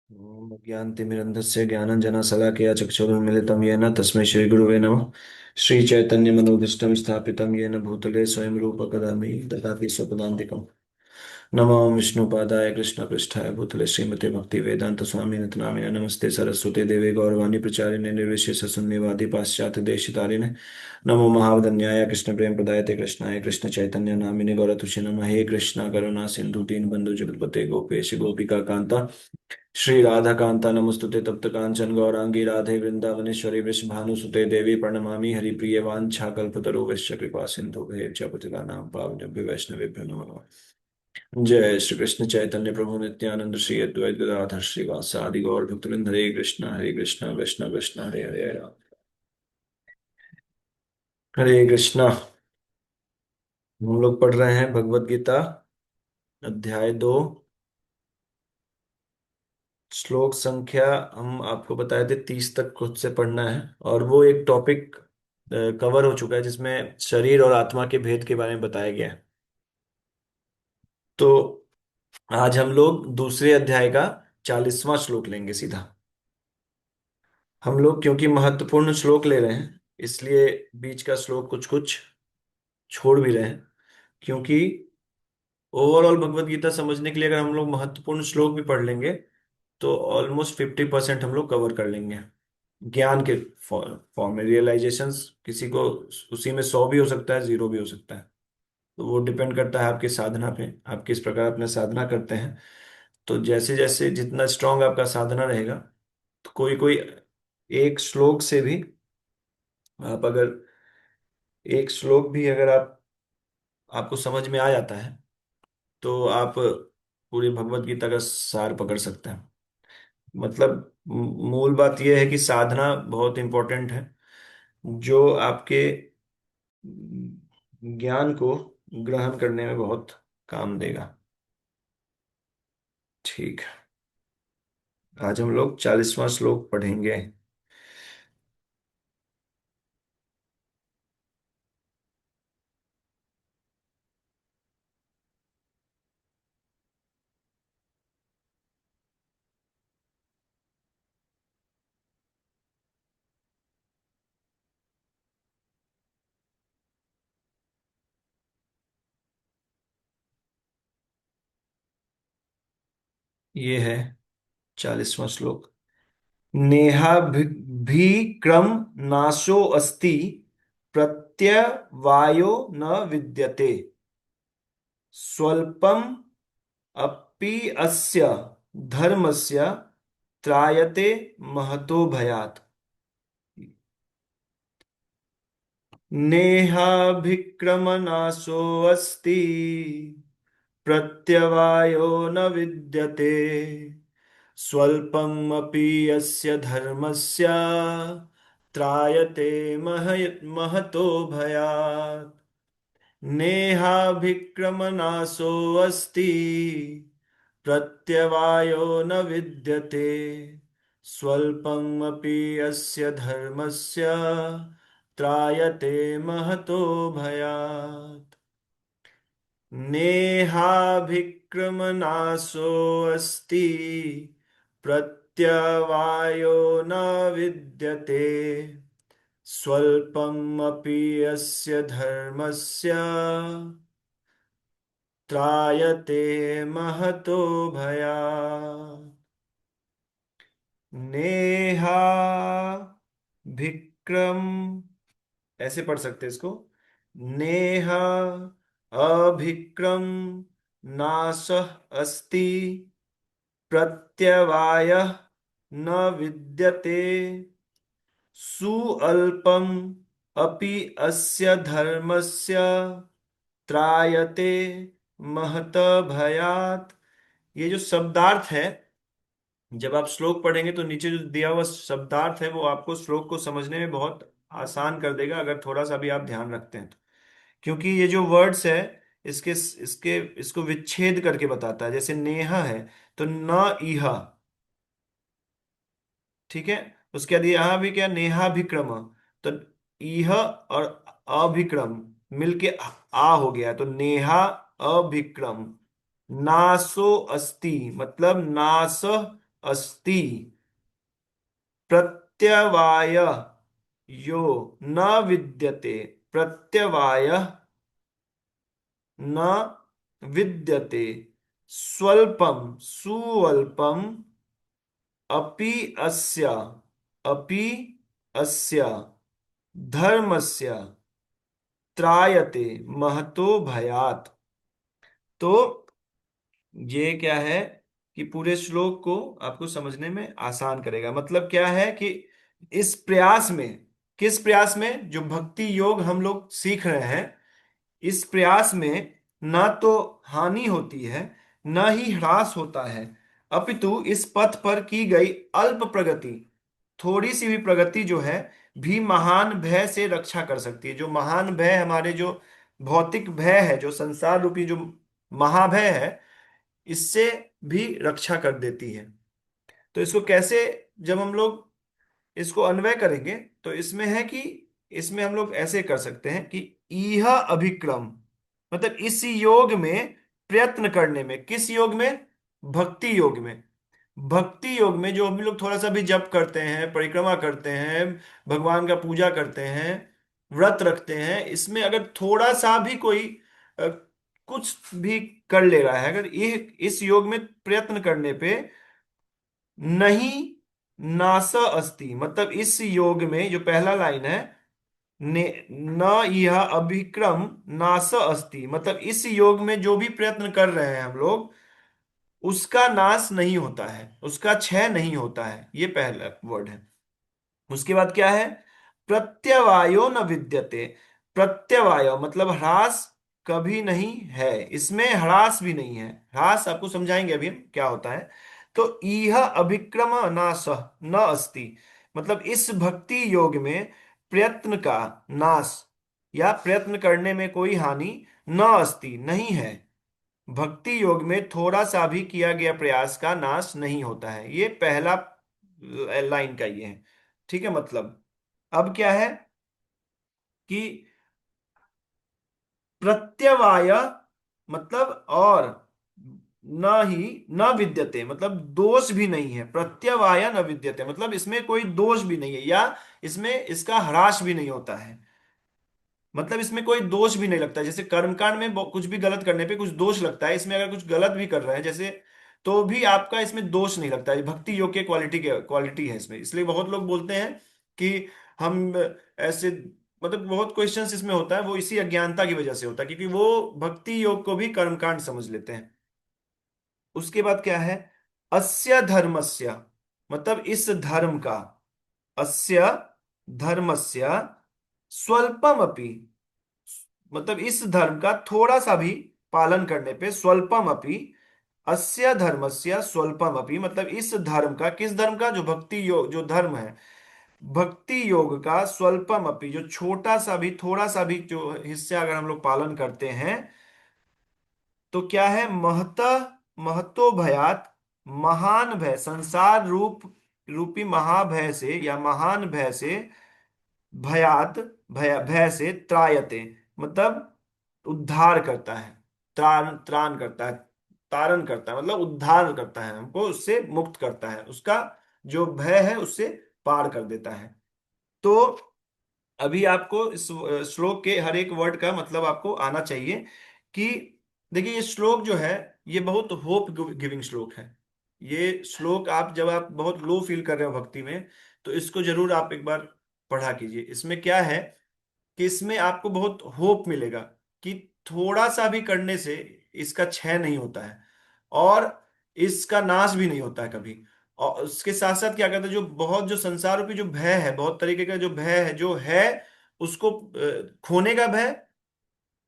ज्ञानतिमिरन्धस्य ज्ञानाञ्जनशलाकया चक्षुरुन्मीलितं येन तस्मै श्रीगुरुवे नमः। श्रीचैतन्यमनोभीष्टं स्थापितं येन भूतले स्वयं रूप कदा मह्यं ददाति स्वपदान्तिकम्। नमो विष्णुपादाय कृष्णपृष्ठाय भूतले श्रीमते भक्ति वेदांत स्वामी नामिने नमस्ते सरस्वती देवे गौरवाणी प्रचारिणे निर्विशेष शून्यवादी पाश्चात्य देशितारिणे। नमो महावदन्याय कृष्ण प्रेम प्रदायते कृष्णाय कृष्ण चैतन्य नामिने गौरतुषे नमः। हे कृष्णा करुणा सिंधु दीनबंधु जगतपते गोपेश गोपिका कांता श्री राधा कांता नमस्तुते तप्त कांचन गौरांगी राधे वृंदावनेश्वरी वृषभानुसुते देवी प्रणमामि हरिप्रिय वाञ्छाकल्पतरुभ्यश्च कृपा सिंधु पतितानां पावनेभ्यो वैष्णवेभ्यो नमो नमः। जय श्री कृष्ण चैतन्य प्रभु नित्यानंद श्री अद्वैत गदाधर श्रीवासादि गौर भक्तवृंद हरे कृष्ण कृष्ण कृष्ण हरे हरे हरे कृष्णा। हम लोग पढ़ रहे हैं भगवत गीता अध्याय 2, श्लोक संख्या हम आपको बताए थे 30 तक खुद से पढ़ना है। और वो एक टॉपिक कवर हो चुका है जिसमें शरीर और आत्मा के भेद के बारे में बताया गया है। तो आज हम लोग दूसरे अध्याय का 40वां श्लोक लेंगे सीधा। हम लोग क्योंकि महत्वपूर्ण श्लोक ले रहे हैं इसलिए बीच का श्लोक कुछ कुछ छोड़ भी रहे हैं, क्योंकि ओवरऑल भगवत गीता समझने के लिए अगर हम लोग महत्वपूर्ण श्लोक भी पढ़ लेंगे तो ऑलमोस्ट 50% हम लोग कवर कर लेंगे। ज्ञान के फॉर्म में रियलाइजेशंस किसी को उसी में 100 भी हो सकता है, 0 भी हो सकता है। तो वो डिपेंड करता है आपकी साधना पे, आप किस प्रकार अपने साधना करते हैं। तो जैसे जैसे जितना स्ट्रांग आपका साधना रहेगा, तो कोई कोई एक श्लोक से भी आप अगर एक श्लोक भी अगर आपको समझ में आ जाता है तो आप पूरी भगवत गीता का सार पकड़ सकते हैं। मतलब मूल बात यह है कि साधना बहुत इंपॉर्टेंट है, जो आपके ज्ञान को ग्रहण करने में बहुत काम देगा। ठीक है, आज हम लोग 40वां श्लोक पढ़ेंगे। ये है 40वां श्लोक। नेहाभिक्रम नाशो अस्ति प्रत्यवायो न विद्यते स्वल्पम अपि अस्य धर्मस्य त्रायते महतो भयात्। नेहाभिक्रमनाशोऽस्ति प्रत्यवायो न विद्यते स्वल्पमपि यस्य धर्मस्य त्रायते महतो भयात्। नेहाभिक्रमनाशोऽस्ति प्रत्यवायो न विद्यते स्वल्पमपि यस्य धर्मस्य त्रायते महतो भयात्। नेहाभिक्रमनाशोऽस्ति प्रत्यवायो न विद्यते स्वल्पमपि यस्य धर्मस्य त्रायते महतो भयात्। नेहा भिक्रम, ऐसे पढ़ सकते हैं इसको। नेहा अभिक्रम नाशः अस्ति प्रत्यवायः न विद्यते सुअल्पम अपि अस्य धर्मस्य त्रायते महत भयात्। ये जो शब्दार्थ है, जब आप श्लोक पढ़ेंगे तो नीचे जो दिया हुआ शब्दार्थ है वो आपको श्लोक को समझने में बहुत आसान कर देगा, अगर थोड़ा सा भी आप ध्यान रखते हैं तो। क्योंकि ये जो वर्ड्स है इसके इसके इसको विच्छेद करके बताता है। जैसे नेहा है तो न इहा, ठीक है। उसके बाद यहाँ भी क्या, नेहाभिक्रम, तो इह और अभिक्रम मिलके आ हो गया, तो नेहा अभिक्रम। नासो अस्ति मतलब नास अस्ति। प्रत्यवाय यो न विद्यते, प्रत्यवाय न विद्यते, स्वल्पम सुअल्पम, अपि अस्य, अपि अस्य धर्मस्य त्रायते महतो भयात्। तो ये क्या है कि पूरे श्लोक को आपको समझने में आसान करेगा। मतलब क्या है कि इस प्रयास में, किस प्रयास में, जो भक्ति योग हम लोग सीख रहे हैं, इस प्रयास में न तो हानि होती है, न ही ह्रास होता है, अपितु इस पथ पर की गई अल्प प्रगति, थोड़ी सी भी प्रगति जो है, भी महान भय से रक्षा कर सकती है। जो महान भय, हमारे जो भौतिक भय है, जो संसार रूपी जो महाभय है, इससे भी रक्षा कर देती है। तो इसको कैसे, जब हम लोग इसको अन्वय करेंगे, तो इसमें है कि इसमें हम लोग ऐसे कर सकते हैं कि यह अभिक्रम, मतलब इस योग में प्रयत्न करने में, किस योग में, भक्ति योग में। भक्ति योग में जो हम लोग थोड़ा सा भी जप करते हैं, परिक्रमा करते हैं, भगवान का पूजा करते हैं, व्रत रखते हैं, इसमें अगर थोड़ा सा भी कोई अ, कुछ भी कर ले रहा है, अगर ये इस योग में प्रयत्न करने पे नहीं नास अस्ति, मतलब इस योग में जो पहला लाइन है, ने न यह अभिक्रम नास अस्ति, मतलब इस योग में जो भी प्रयत्न कर रहे हैं हम लोग, उसका नाश नहीं होता है, उसका क्षय नहीं होता है। ये पहला वर्ड है। उसके बाद क्या है, प्रत्यवायो न विद्यते। प्रत्यवाय मतलब ह्रास कभी नहीं है, इसमें ह्रास भी नहीं है। ह्रास आपको समझाएंगे अभी हम क्या होता है। तो यह अभिक्रम नाश न अस्ति, मतलब इस भक्ति योग में प्रयत्न का नाश, या प्रयत्न करने में कोई हानि न अस्ति नहीं है। भक्ति योग में थोड़ा सा भी किया गया प्रयास का नाश नहीं होता है। ये पहला लाइन का ये है। ठीक है। मतलब अब क्या है कि प्रत्यवाय मतलब, और न ही न विद्यते मतलब दोष भी नहीं है। प्रत्यवाय न विद्यते मतलब इसमें कोई दोष भी नहीं है, या इसमें इसका ह्रास भी नहीं होता है। मतलब इसमें कोई दोष भी नहीं लगता है। जैसे कर्मकांड में कुछ भी गलत करने पे कुछ दोष लगता है, इसमें अगर कुछ गलत भी कर रहे हैं जैसे, तो भी आपका इसमें दोष नहीं लगता है। भक्ति योग के क्वालिटी है इसमें। इसलिए बहुत लोग बोलते हैं कि हम ऐसे, मतलब बहुत क्वेश्चंस इसमें होता है, वो इसी अज्ञानता की वजह से होता है, क्योंकि वो भक्ति योग को भी कर्मकांड समझ लेते हैं। उसके बाद क्या है, अस्य धर्मस्य, मतलब इस धर्म का, अस्य धर्मस्य स्वल्पम अपि, मतलब इस धर्म का थोड़ा सा भी पालन करने पे, स्वल्पम अपि, अस्य धर्मस्य स्वल्पम अपि, मतलब इस धर्म का, किस धर्म का, जो भक्ति योग जो धर्म है, भक्ति योग का स्वल्पम अपि, जो छोटा सा भी, थोड़ा सा भी जो हिस्सा अगर हम लोग पालन करते हैं, तो क्या है, महतो भयात, महान भय, संसार रूपी महाभय से, या महान भय से, भयात, भय से त्रायते, मतलब उद्धार करता है, त्राण करता है, तारण करता है, मतलब उद्धार करता है, हमको उससे मुक्त करता है, उसका जो भय है उससे पार कर देता है। तो अभी आपको इस श्लोक के हर एक वर्ड का मतलब आपको आना चाहिए कि, देखिए ये श्लोक जो है, ये बहुत होप गिविंग श्लोक है। ये श्लोक आप जब आप बहुत लो फील कर रहे हो भक्ति में, तो इसको जरूर आप एक बार पढ़ा कीजिए। इसमें क्या है कि इसमें आपको बहुत होप मिलेगा कि थोड़ा सा भी करने से इसका क्षय नहीं होता है, और इसका नाश भी नहीं होता है कभी। और उसके साथ साथ क्या कहते हैं, जो बहुत, जो संसार रूपी जो भय है, बहुत तरीके का जो भय है, जो है उसको खोने का भय,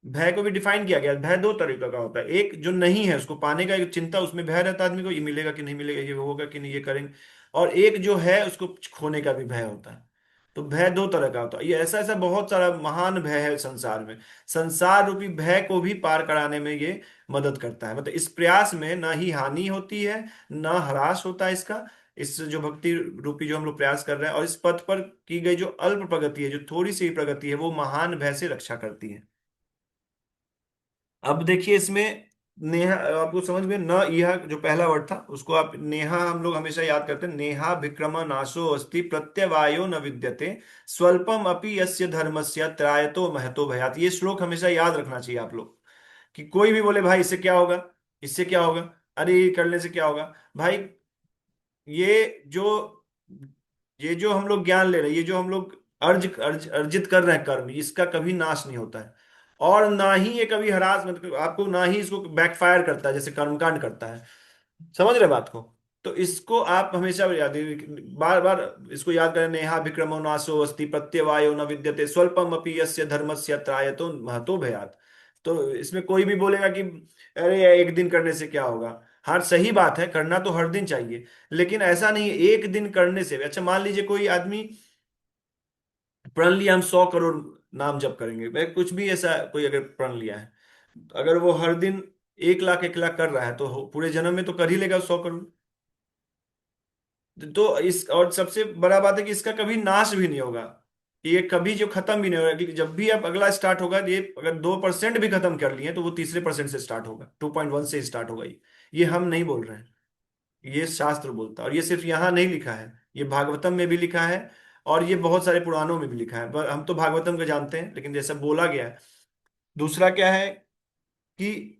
भय को भी डिफाइन किया गया। भय दो तरीके का होता है, एक जो नहीं है उसको पाने का एक चिंता, उसमें भय रहता है आदमी को, ये मिलेगा कि नहीं मिलेगा, ये होगा कि नहीं, ये करेंगे। और एक जो है उसको खोने का भी भय होता है। तो भय दो तरह का होता है। ये ऐसा ऐसा बहुत सारा महान भय है संसार में। संसार रूपी भय को भी पार कराने में ये मदद करता है। मतलब इस प्रयास में ना ही हानि होती है, ना ह्रास होता है इसका। इस जो भक्ति रूपी जो हम लोग प्रयास कर रहे हैं, और इस पथ पर की गई जो अल्प प्रगति है, जो थोड़ी सी प्रगति है, वो महान भय से रक्षा करती है। अब देखिए इसमें नेहा, आपको समझ में न, यह जो पहला वर्ड था उसको आप नेहा, हम लोग हमेशा याद करते हैं, नेहा विक्रम नाशो अस्ति प्रत्यवायो न विद्यते स्वल्पम अपि यस्य धर्मस्य त्रायतो महतो भयात। ये श्लोक हमेशा याद रखना चाहिए आप लोग, कि कोई भी बोले भाई इससे क्या होगा, इससे क्या होगा, अरे ये करने से क्या होगा भाई, ये जो ये जो हम लोग ज्ञान ले रहे हैं, ये जो हम लोग अर्जित कर रहे हैं कर्म, इसका कभी नाश नहीं होता है। और ना ही ये कभी हरास, मतलब आपको ना ही इसको बैकफायर करता है जैसे कर्मकांड करता है। समझ रहे बात को? तो इसको आप हमेशा याद, बार बार इसको याद करें, नेहा विक्रमो नाशो अस्ति प्रत्यवायो न विद्यते स्वल्पम अपि यस्य धर्मस्य त्रायतो महतो भयात्। तो इसमें कोई भी बोलेगा कि अरे एक दिन करने से क्या होगा, हाँ सही बात है, करना तो हर दिन चाहिए, लेकिन ऐसा नहीं है एक दिन करने से। अच्छा मान लीजिए कोई आदमी प्रण लिया हम 100 करोड़ नाम जप करेंगे, भाई कुछ भी ऐसा कोई अगर प्रण लिया है, अगर वो हर दिन 1 लाख 1 लाख कर रहा है तो पूरे जन्म में तो कर ही लेगा 100 करोड़। तो इस, और सबसे बड़ा बात है कि इसका कभी नाश भी नहीं होगा, ये कभी जो खत्म भी नहीं होगा, कि जब भी आप अगला स्टार्ट होगा, ये अगर 2% भी खत्म कर लिए तो वो तीसरे परसेंट से स्टार्ट होगा, 2.1 से स्टार्ट होगा। ये हम नहीं बोल रहे हैं, ये शास्त्र बोलता है। और ये सिर्फ यहाँ नहीं लिखा है, ये भागवतम में भी लिखा है, और ये बहुत सारे पुराणों में भी लिखा है, पर हम तो भागवतम को जानते हैं, लेकिन जैसा बोला गया है। दूसरा क्या है कि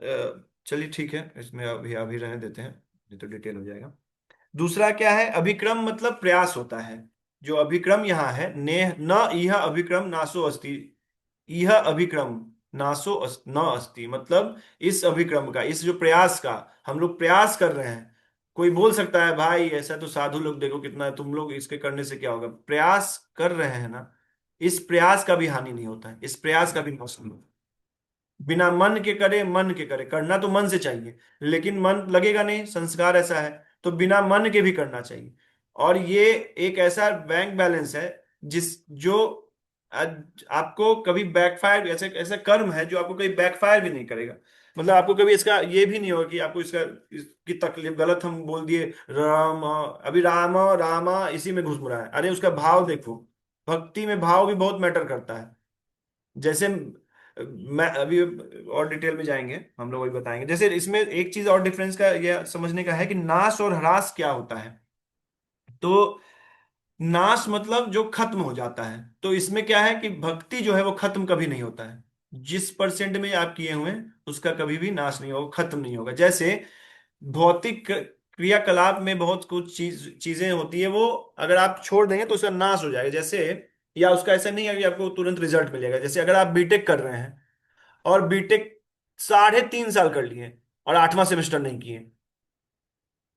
चलिए ठीक है, इसमें अभी अभी रहने देते हैं, नहीं तो डिटेल हो जाएगा। दूसरा क्या है, अभिक्रम मतलब प्रयास होता है। जो अभिक्रम यहाँ है, नेह न यह अभिक्रम नासो अस्ति, यह अभिक्रम न अस्ति, मतलब इस अभिक्रम का, इस जो प्रयास का हम लोग प्रयास कर रहे हैं। कोई बोल सकता है भाई ऐसा तो साधु लोग देखो कितना है, तुम लोग इसके करने से क्या होगा, प्रयास कर रहे हैं ना, इस प्रयास का भी हानि नहीं होता है, इस प्रयास का भी नुकसान नहीं होता। बिना मन के करे, मन के करे, करना तो मन से चाहिए, लेकिन मन लगेगा नहीं, संस्कार ऐसा है, तो बिना मन के भी करना चाहिए। और ये एक ऐसा बैंक बैलेंस है जिस जो आपको कभी बैकफायर, ऐसे ऐसा कर्म है जो आपको कभी बैकफायर भी नहीं करेगा। मतलब आपको कभी इसका ये भी नहीं होगा कि आपको इसकी तकलीफ, गलत हम बोल दिए राम, अभी राम रामा इसी में घुस रहा है, अरे उसका भाव देखो, भक्ति में भाव भी बहुत मैटर करता है। जैसे मैं अभी और डिटेल में जाएंगे हम लोग, वही बताएंगे। जैसे इसमें एक चीज और डिफरेंस का ये समझने का है कि नाश और ह्रास क्या होता है। तो नाश मतलब जो खत्म हो जाता है, तो इसमें क्या है कि भक्ति जो है वो खत्म कभी नहीं होता है। जिस परसेंट में आप किए हुए हैं उसका कभी भी नाश नहीं होगा, खत्म नहीं होगा। जैसे भौतिक क्रियाकलाप में बहुत कुछ चीजें होती है, वो अगर आप छोड़ देंगे तो उसका नाश हो जाएगा। जैसे, या उसका ऐसा नहीं है कि आपको तुरंत रिजल्ट मिलेगा। जैसे अगर आप बीटेक कर रहे हैं और बीटेक 3.5 साल कर लिए और 8वां सेमेस्टर नहीं किए,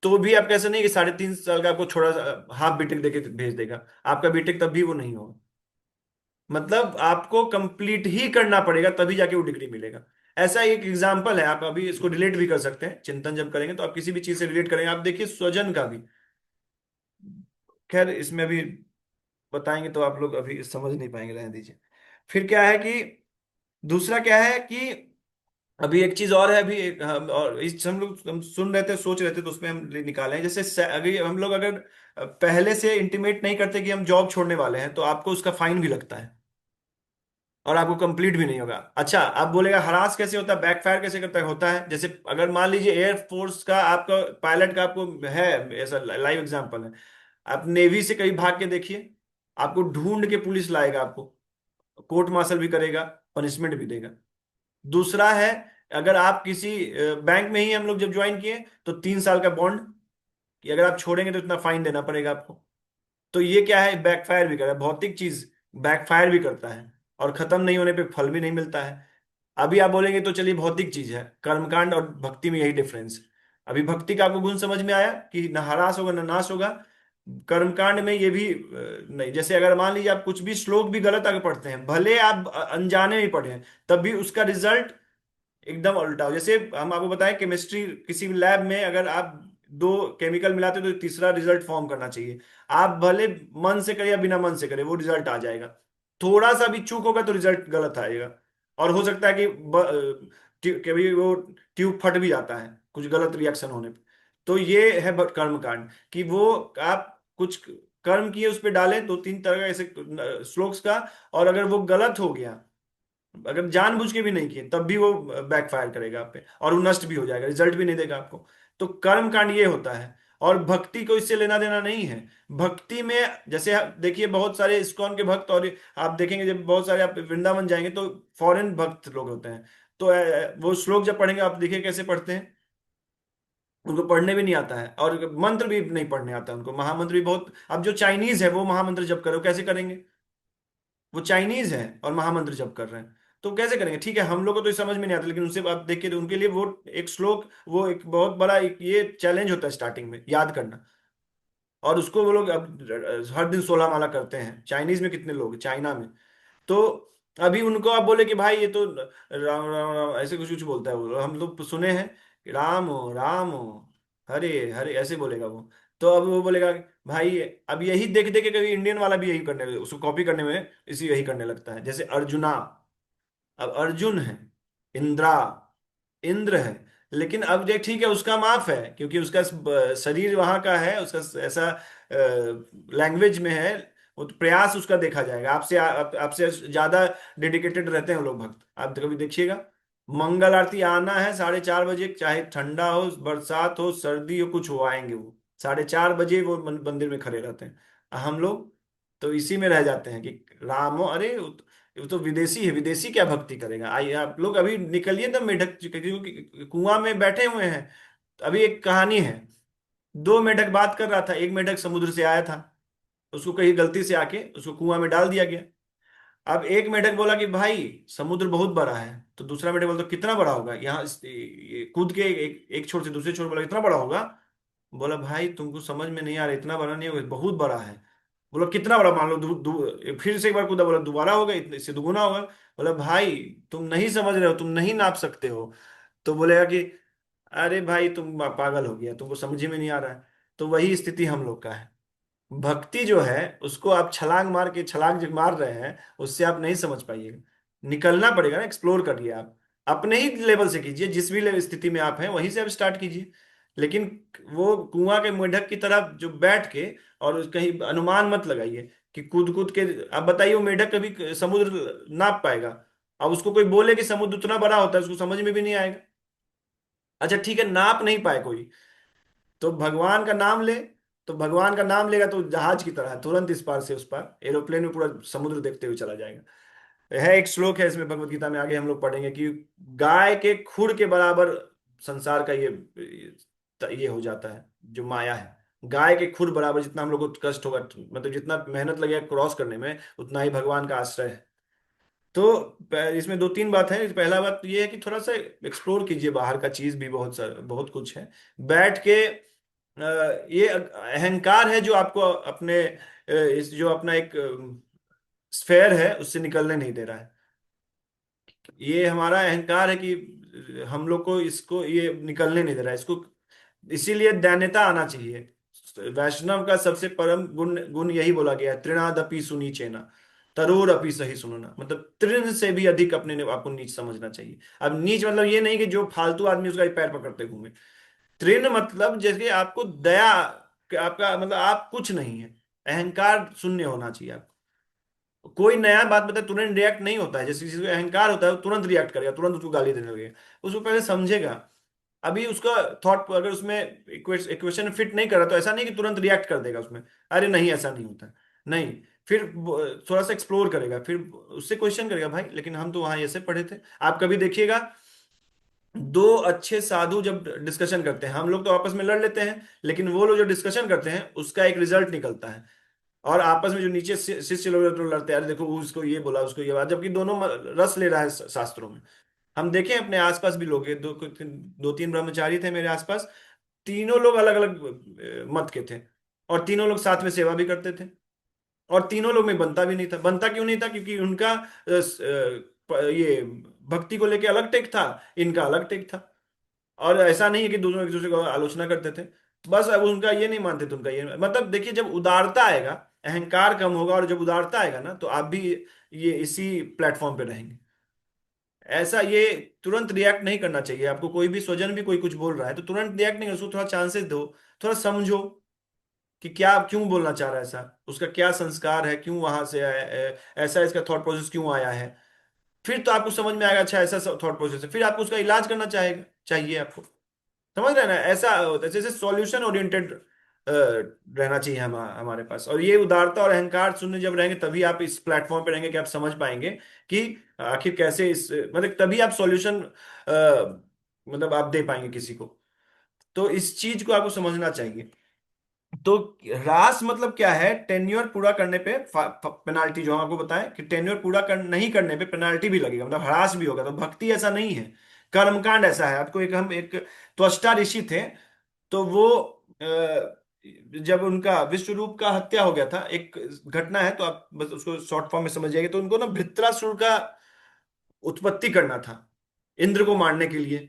तो भी आप कैसे नहीं कि 3.5 साल का आपको छोड़ा हाफ बीटेक देके भेज देगा, आपका बीटेक तब भी वो नहीं होगा। मतलब आपको कंप्लीट ही करना पड़ेगा तभी जाके वो डिग्री मिलेगा। ऐसा एक एग्जाम्पल है, आप अभी इसको रिलेट भी कर सकते हैं, चिंतन जब करेंगे तो आप किसी भी चीज से रिलेट करेंगे। आप देखिए स्वजन का भी, खैर इसमें अभी बताएंगे तो आप लोग अभी समझ नहीं पाएंगे, रहने दीजिए। फिर क्या है कि दूसरा क्या है कि अभी एक चीज और है, अभी एक और इस हम सुन रहे थे, सोच रहे थे, तो उसमें हम निकाले हैं। जैसे अभी हम लोग अगर पहले से इंटीमेट नहीं करते कि हम जॉब छोड़ने वाले हैं, तो आपको उसका फाइन भी लगता है और आपको कंप्लीट भी नहीं होगा। अच्छा आप बोलेगा हरास कैसे होता है, बैकफायर कैसे करता है, होता है जैसे अगर मान लीजिए एयरफोर्स का आपका पायलट का आपको है, ऐसा लाइव एग्जांपल है, आप नेवी से कहीं भाग के देखिए, आपको ढूंढ के पुलिस लाएगा, आपको कोर्ट मार्शल भी करेगा, पनिशमेंट भी देगा। दूसरा है, अगर आप किसी बैंक में ही हम लोग जब ज्वाइन किए तो 3 साल का बॉन्ड, कि अगर आप छोड़ेंगे तो इतना फाइन देना पड़ेगा आपको। तो ये क्या है, बैकफायर भी कर रहा है, भौतिक चीज बैकफायर भी करता है, और खत्म नहीं होने पे फल भी नहीं मिलता है। अभी आप बोलेंगे तो चलिए भौतिक चीज है, कर्मकांड और भक्ति में यही डिफरेंस। अभी भक्ति का आपको गुण समझ में आया कि न हरास होगा न नाश होगा। कर्मकांड में ये भी नहीं। जैसे अगर मान लीजिए आप कुछ भी श्लोक भी गलत अगर पढ़ते हैं, भले आप अनजाने में पढ़े हैं, तब भी उसका रिजल्ट एकदम उल्टा हो। जैसे हम आपको बताएं, केमिस्ट्री किसी भी लैब में अगर आप दो केमिकल मिलाते हो तो तीसरा रिजल्ट फॉर्म करना चाहिए। आप भले मन से करें या बिना मन से करें, वो रिजल्ट आ जाएगा। थोड़ा सा भी चूक होगा तो रिजल्ट गलत आएगा। और हो सकता है कि कभी वो ट्यूब फट भी जाता है कुछ गलत रिएक्शन होने पे। तो ये है कर्म कांड, कि वो आप कुछ कर्म किए उस पे डालें 2-3 तरह का ऐसे श्लोक्स का, और अगर वो गलत हो गया, अगर जानबूझ के भी नहीं किए तब भी वो बैकफायर करेगा आप पे, और वो नष्ट भी हो जाएगा, रिजल्ट भी नहीं देगा आपको। तो कर्म कांड ये होता है। और भक्ति को इससे लेना देना नहीं है। भक्ति में जैसे आप देखिए बहुत सारे इस्कॉन के भक्त, और आप देखेंगे जब बहुत सारे आप वृंदावन जाएंगे तो फॉरेन भक्त लोग होते हैं। तो वो श्लोक जब पढ़ेंगे आप देखिए कैसे पढ़ते हैं। उनको पढ़ने भी नहीं आता है, और मंत्र भी नहीं पढ़ने आता है उनको, महामंत्र भी बहुत। अब जो चाइनीज है वो महामंत्र जप करो, कैसे करेंगे? वो चाइनीज है और महामंत्र जप कर रहे हैं, तो कैसे करेंगे? ठीक है, हम लोग को तो ये समझ में नहीं आता, लेकिन उनसे आप देखिए तो उनके लिए वो एक श्लोक, वो एक बहुत बड़ा एक ये चैलेंज होता है स्टार्टिंग में याद करना। और उसको वो लोग अब हर दिन 16 माला करते हैं। चाइनीज में कितने लोग हैं? चाइना में। तो अभी उनको आप बोले कि भाई ये तो राम राम राम ऐसे कुछ कुछ बोलता है वो, हम लोग सुने हैं कि राम हो राम हो, हरे हरे ऐसे बोलेगा वो। तो अब वो बोलेगा कि भाई, अब यही देख देख के कभी इंडियन वाला भी यही करने, उसको कॉपी करने में इसी यही करने लगता है। जैसे अर्जुना, अब अर्जुन है, इंद्रा, इंद्र है। लेकिन अब देख ठीक है उसका माफ है, क्योंकि उसका शरीर वहां का है, उसका ऐसा लैंग्वेज में है। वो तो प्रयास उसका देखा जाएगा। आपसे ज्यादा डेडिकेटेड रहते हैं वो लोग भक्त। आप तो कभी देखिएगा, मंगल आरती आना है 4:30 बजे, चाहे ठंडा हो, बरसात हो, सर्दी हो, कुछ हो, आएंगे वो 4:30 बजे वो मंदिर में खड़े रहते हैं। हम लोग तो इसी में रह जाते हैं कि राम हो, अरे वो तो विदेशी है, विदेशी क्या भक्ति करेगा? आइए आप लोग अभी निकलिए ना मेढक, क्योंकि कुआं में बैठे हुए हैं। तो अभी एक कहानी है, दो मेढक बात कर रहा था, एक मेढक समुद्र से आया था, उसको कहीं गलती से आके उसको कुआं में डाल दिया गया। अब एक मेढक बोला कि भाई समुद्र बहुत बड़ा है। तो दूसरा मेढक बोलता कितना बड़ा होगा? यहाँ कूद के एक छोर से दूसरे छोर बोला इतना बड़ा होगा। बोला भाई तुमको समझ में नहीं आ रहा, इतना बड़ा नहीं होगा, बहुत बड़ा है। बोला कितना बड़ा? मान लो फिर से एक बार कूदा, बोला दोबारा होगा, इतने इससे दुगुना होगा। बोला भाई तुम नहीं समझ रहे हो, तुम नहीं नाप सकते हो। तो बोलेगा कि अरे भाई तुम पागल हो गया, तुमको समझ में नहीं आ रहा है। तो वही स्थिति हम लोग का है। भक्ति जो है उसको आप छलांग मार के, छलांग जो मार रहे हैं उससे आप नहीं समझ पाइएगा। निकलना पड़ेगा ना, एक्सप्लोर करिए आप, अपने ही लेवल से कीजिए, जिस भी स्थिति में आप हैं वहीं से आप स्टार्ट कीजिए। लेकिन वो कुआं के मेंढक की तरह जो बैठ के और कहीं अनुमान मत लगाइए कि कूद कूद के। आप बताइए वो मेंढक कभी समुद्र नाप पाएगा? अब उसको कोई बोले कि समुद्र उतना बड़ा होता है, उसको समझ में भी नहीं आएगा। अच्छा ठीक है, नाप नहीं पाए कोई, तो भगवान का नाम ले। तो भगवान का नाम लेगा तो जहाज की तरह है, तुरंत इस पार से उस पार एरोप्लेन में पूरा समुद्र देखते हुए चला जाएगा। है एक श्लोक है इसमें भगवत गीता में, आगे हम लोग पढ़ेंगे कि गाय के खुर के बराबर संसार का ये हो जाता है जो माया है। गाय के खुर बराबर जितना हम लोग को कष्ट होगा, मतलब जितना मेहनत लगेगा क्रॉस करने में, उतना ही भगवान का आश्रय है। तो इसमें दो तीन बात है। पहला बात तो ये है कि थोड़ा सा एक्सप्लोर कीजिए, बाहर का चीज भी बहुत कुछ है। बैठ के ये अहंकार है जो आपको अपने इस जो अपना एक स्फेयर है उससे निकलने नहीं दे रहा है। ये हमारा अहंकार है कि हम लोग को इसको ये निकलने नहीं दे रहा है इसको। इसीलिए दैन्यता आना चाहिए। वैष्णव का सबसे परम गुण गुण यही बोला गया है, तृणादपि सुनीचेना, तरोर अपि सही सुनना। मतलब तृण से भी अधिक अपने आपको नीच समझना चाहिए। अब नीच मतलब ये नहीं कि जो फालतू आदमी उसका ही पैर पकड़ते घूमे। तृण मतलब जैसे आपको दया, कि आपका मतलब आप कुछ नहीं है, अहंकार शून्य होना चाहिए आपको। कोई नया बात बताए तुरंत रिएक्ट नहीं होता है। जैसे किसी को अहंकार होता है वो तुरंत रिएक्ट करेगा, तुरंत उसको गाली देने लगेगा। उसको पहले समझेगा। अभी उसका थॉट अगर उसमें इक्वेशन फिट नहीं कर रहा तो ऐसा नहीं कि तुरंत रिएक्ट कर देगा उसमें, अरे नहीं ऐसा नहीं होता। नहीं, फिर थोड़ा सा एक्सप्लोर करेगा, फिर उससे क्वेश्चन करेगा, भाई लेकिन हम तो वहां ऐसे पढ़े थे। आप कभी देखिएगा, दो अच्छे साधु जब डिस्कशन करते हैं, हम लोग तो आपस में लड़ लेते हैं, लेकिन वो लोग जो डिस्कशन करते हैं उसका एक रिजल्ट निकलता है। और आपस में जो नीचे शिष्य लोग तो लड़ते हैं, अरे देखो उसको ये बोला, उसको ये बात, जबकि दोनों रस ले रहा है शास्त्रों में। हम देखें अपने आसपास भी लोग हैं, दो तीन ब्रह्मचारी थे मेरे आसपास, तीनों लोग अलग अलग मत के थे, और तीनों लोग साथ में सेवा भी करते थे। और तीनों लोग में बनता भी नहीं था। बनता क्यों नहीं था? क्योंकि उनका ये भक्ति को लेके अलग टेक था, इनका अलग टेक था। और ऐसा नहीं है कि दोनों एक दूसरे को आलोचना करते थे, बस अब उनका ये नहीं मानते थे, उनका ये मतलब देखिए, जब उदारता आएगा, अहंकार कम होगा, और जब उदारता आएगा ना तो आप भी ये इसी प्लेटफॉर्म पे रहेंगे। ऐसा ये तुरंत रिएक्ट नहीं करना चाहिए आपको। कोई भी स्वजन भी कोई कुछ बोल रहा है तो तुरंत रिएक्ट नहीं, उसको थोड़ा चांसेस दो, थोड़ा समझो कि क्या क्यों बोलना चाह रहा है ऐसा, उसका क्या संस्कार है, क्यों वहां से आया ऐसा, इसका थॉट प्रोसेस क्यों आया है। फिर तो आपको समझ में आएगा, अच्छा ऐसा थॉट प्रोसेस है, फिर आपको उसका इलाज करना चाहेगा, चाहिए आपको। समझ रहे हैं ना, ऐसा होता है। जैसे सॉल्यूशन ओरिएंटेड रहना चाहिए हमारे पास। और ये उदारता और अहंकार शून्य जब रहेंगे, तभी आप इस प्लेटफॉर्म पे रहेंगे कि आप समझ पाएंगे कि आखिर कैसे इस, मतलब तभी आप सॉल्यूशन मतलब आप दे पाएंगे किसी को। तो इस चीज को आपको समझना चाहिए। तो ह्रास मतलब क्या है? टेन्योर पूरा करने पे पेनाल्टी, जो हम आपको बताएं कि टेन्योर पूरा नहीं करने पे पेनाल्टी भी लगेगा, मतलब ह्रास भी होगा। तो भक्ति ऐसा नहीं है, कर्मकांड ऐसा है। आपको एक, हम एक त्वष्टा ऋषि थे, तो वो जब उनका विश्व रूप का हत्या हो गया था, एक घटना है, तो आप बस उसको शॉर्ट फॉर्म में समझ जाइए। तो उनको ना वृत्रासुर का उत्पत्ति करना था इंद्र को मारने के लिए।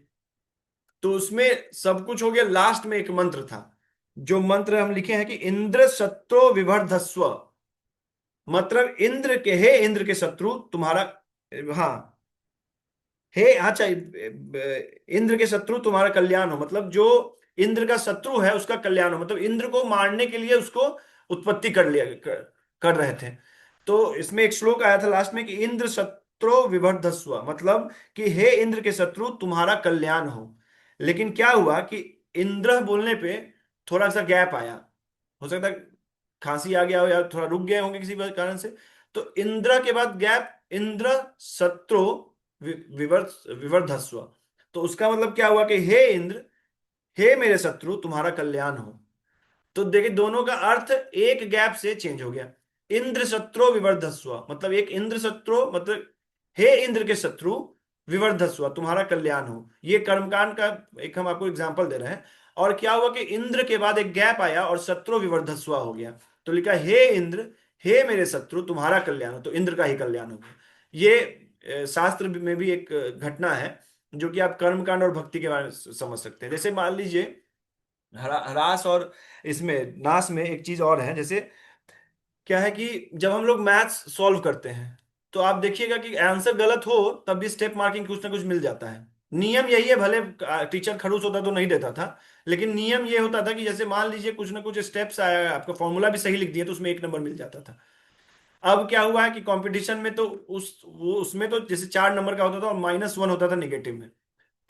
तो उसमें सब कुछ हो गया, लास्ट में एक मंत्र था, जो मंत्र हम लिखे हैं कि इंद्र शत्रु विवर्धस्व। मतलब इंद्र के, हे इंद्र के शत्रु तुम्हारा, हाँ, हे, अच्छा, इंद्र के शत्रु तुम्हारा कल्याण हो, मतलब जो इंद्र का शत्रु है उसका कल्याण हो, मतलब इंद्र को मारने के लिए उसको उत्पत्ति कर रहे थे। तो इसमें एक श्लोक आया था लास्ट में कि इंद्र शत्रु विवर्धस्व, मतलब कि हे इंद्र के शत्रु तुम्हारा कल्याण हो। लेकिन क्या हुआ कि इंद्र बोलने पे थोड़ा सा गैप आया, हो सकता है खांसी आ गया हो या थोड़ा रुक गए होंगे किसी कारण से। तो इंद्र के बाद गैप, इंद्र शत्रु विवर्धस्व। तो उसका मतलब क्या हुआ कि हे इंद्र, हे मेरे शत्रु तुम्हारा कल्याण हो। तो देखिए दोनों का अर्थ एक गैप से चेंज हो गया। इंद्र शत्रु विवर्धस्व मतलब एक इंद्र शत्रु, मतलब हे इंद्र के शत्रु विवर्धस्व तुम्हारा कल्याण हो। ये कर्मकांड का एक हम आपको एग्जांपल दे रहे हैं। और क्या हुआ कि इंद्र के बाद एक गैप आया और शत्रु विवर्धस्व हो गया। तो लिखा हे इंद्र, हे मेरे शत्रु तुम्हारा कल्याण हो, तो इंद्र का ही कल्याण हो गया। ये शास्त्र में भी एक घटना है, जो कि आप कर्मकांड और भक्ति के बारे में समझ सकते हैं। जैसे मान लीजिए ह्रास और इसमें नाश में एक चीज और है। जैसे क्या है कि जब हम लोग मैथ्स सॉल्व करते हैं, तो आप देखिएगा कि आंसर गलत हो तब भी स्टेप मार्किंग कुछ ना कुछ मिल जाता है। नियम यही है, भले टीचर खड़ूस होता तो नहीं देता था, लेकिन नियम ये होता था कि जैसे मान लीजिए कुछ ना कुछ स्टेप्स आया, आपका फॉर्मूला भी सही लिख दिया, तो उसमें एक नंबर मिल जाता था। अब क्या हुआ है कि कंपटीशन में तो उसमें तो जैसे 4 नंबर का होता था और -1 होता था निगेटिव में।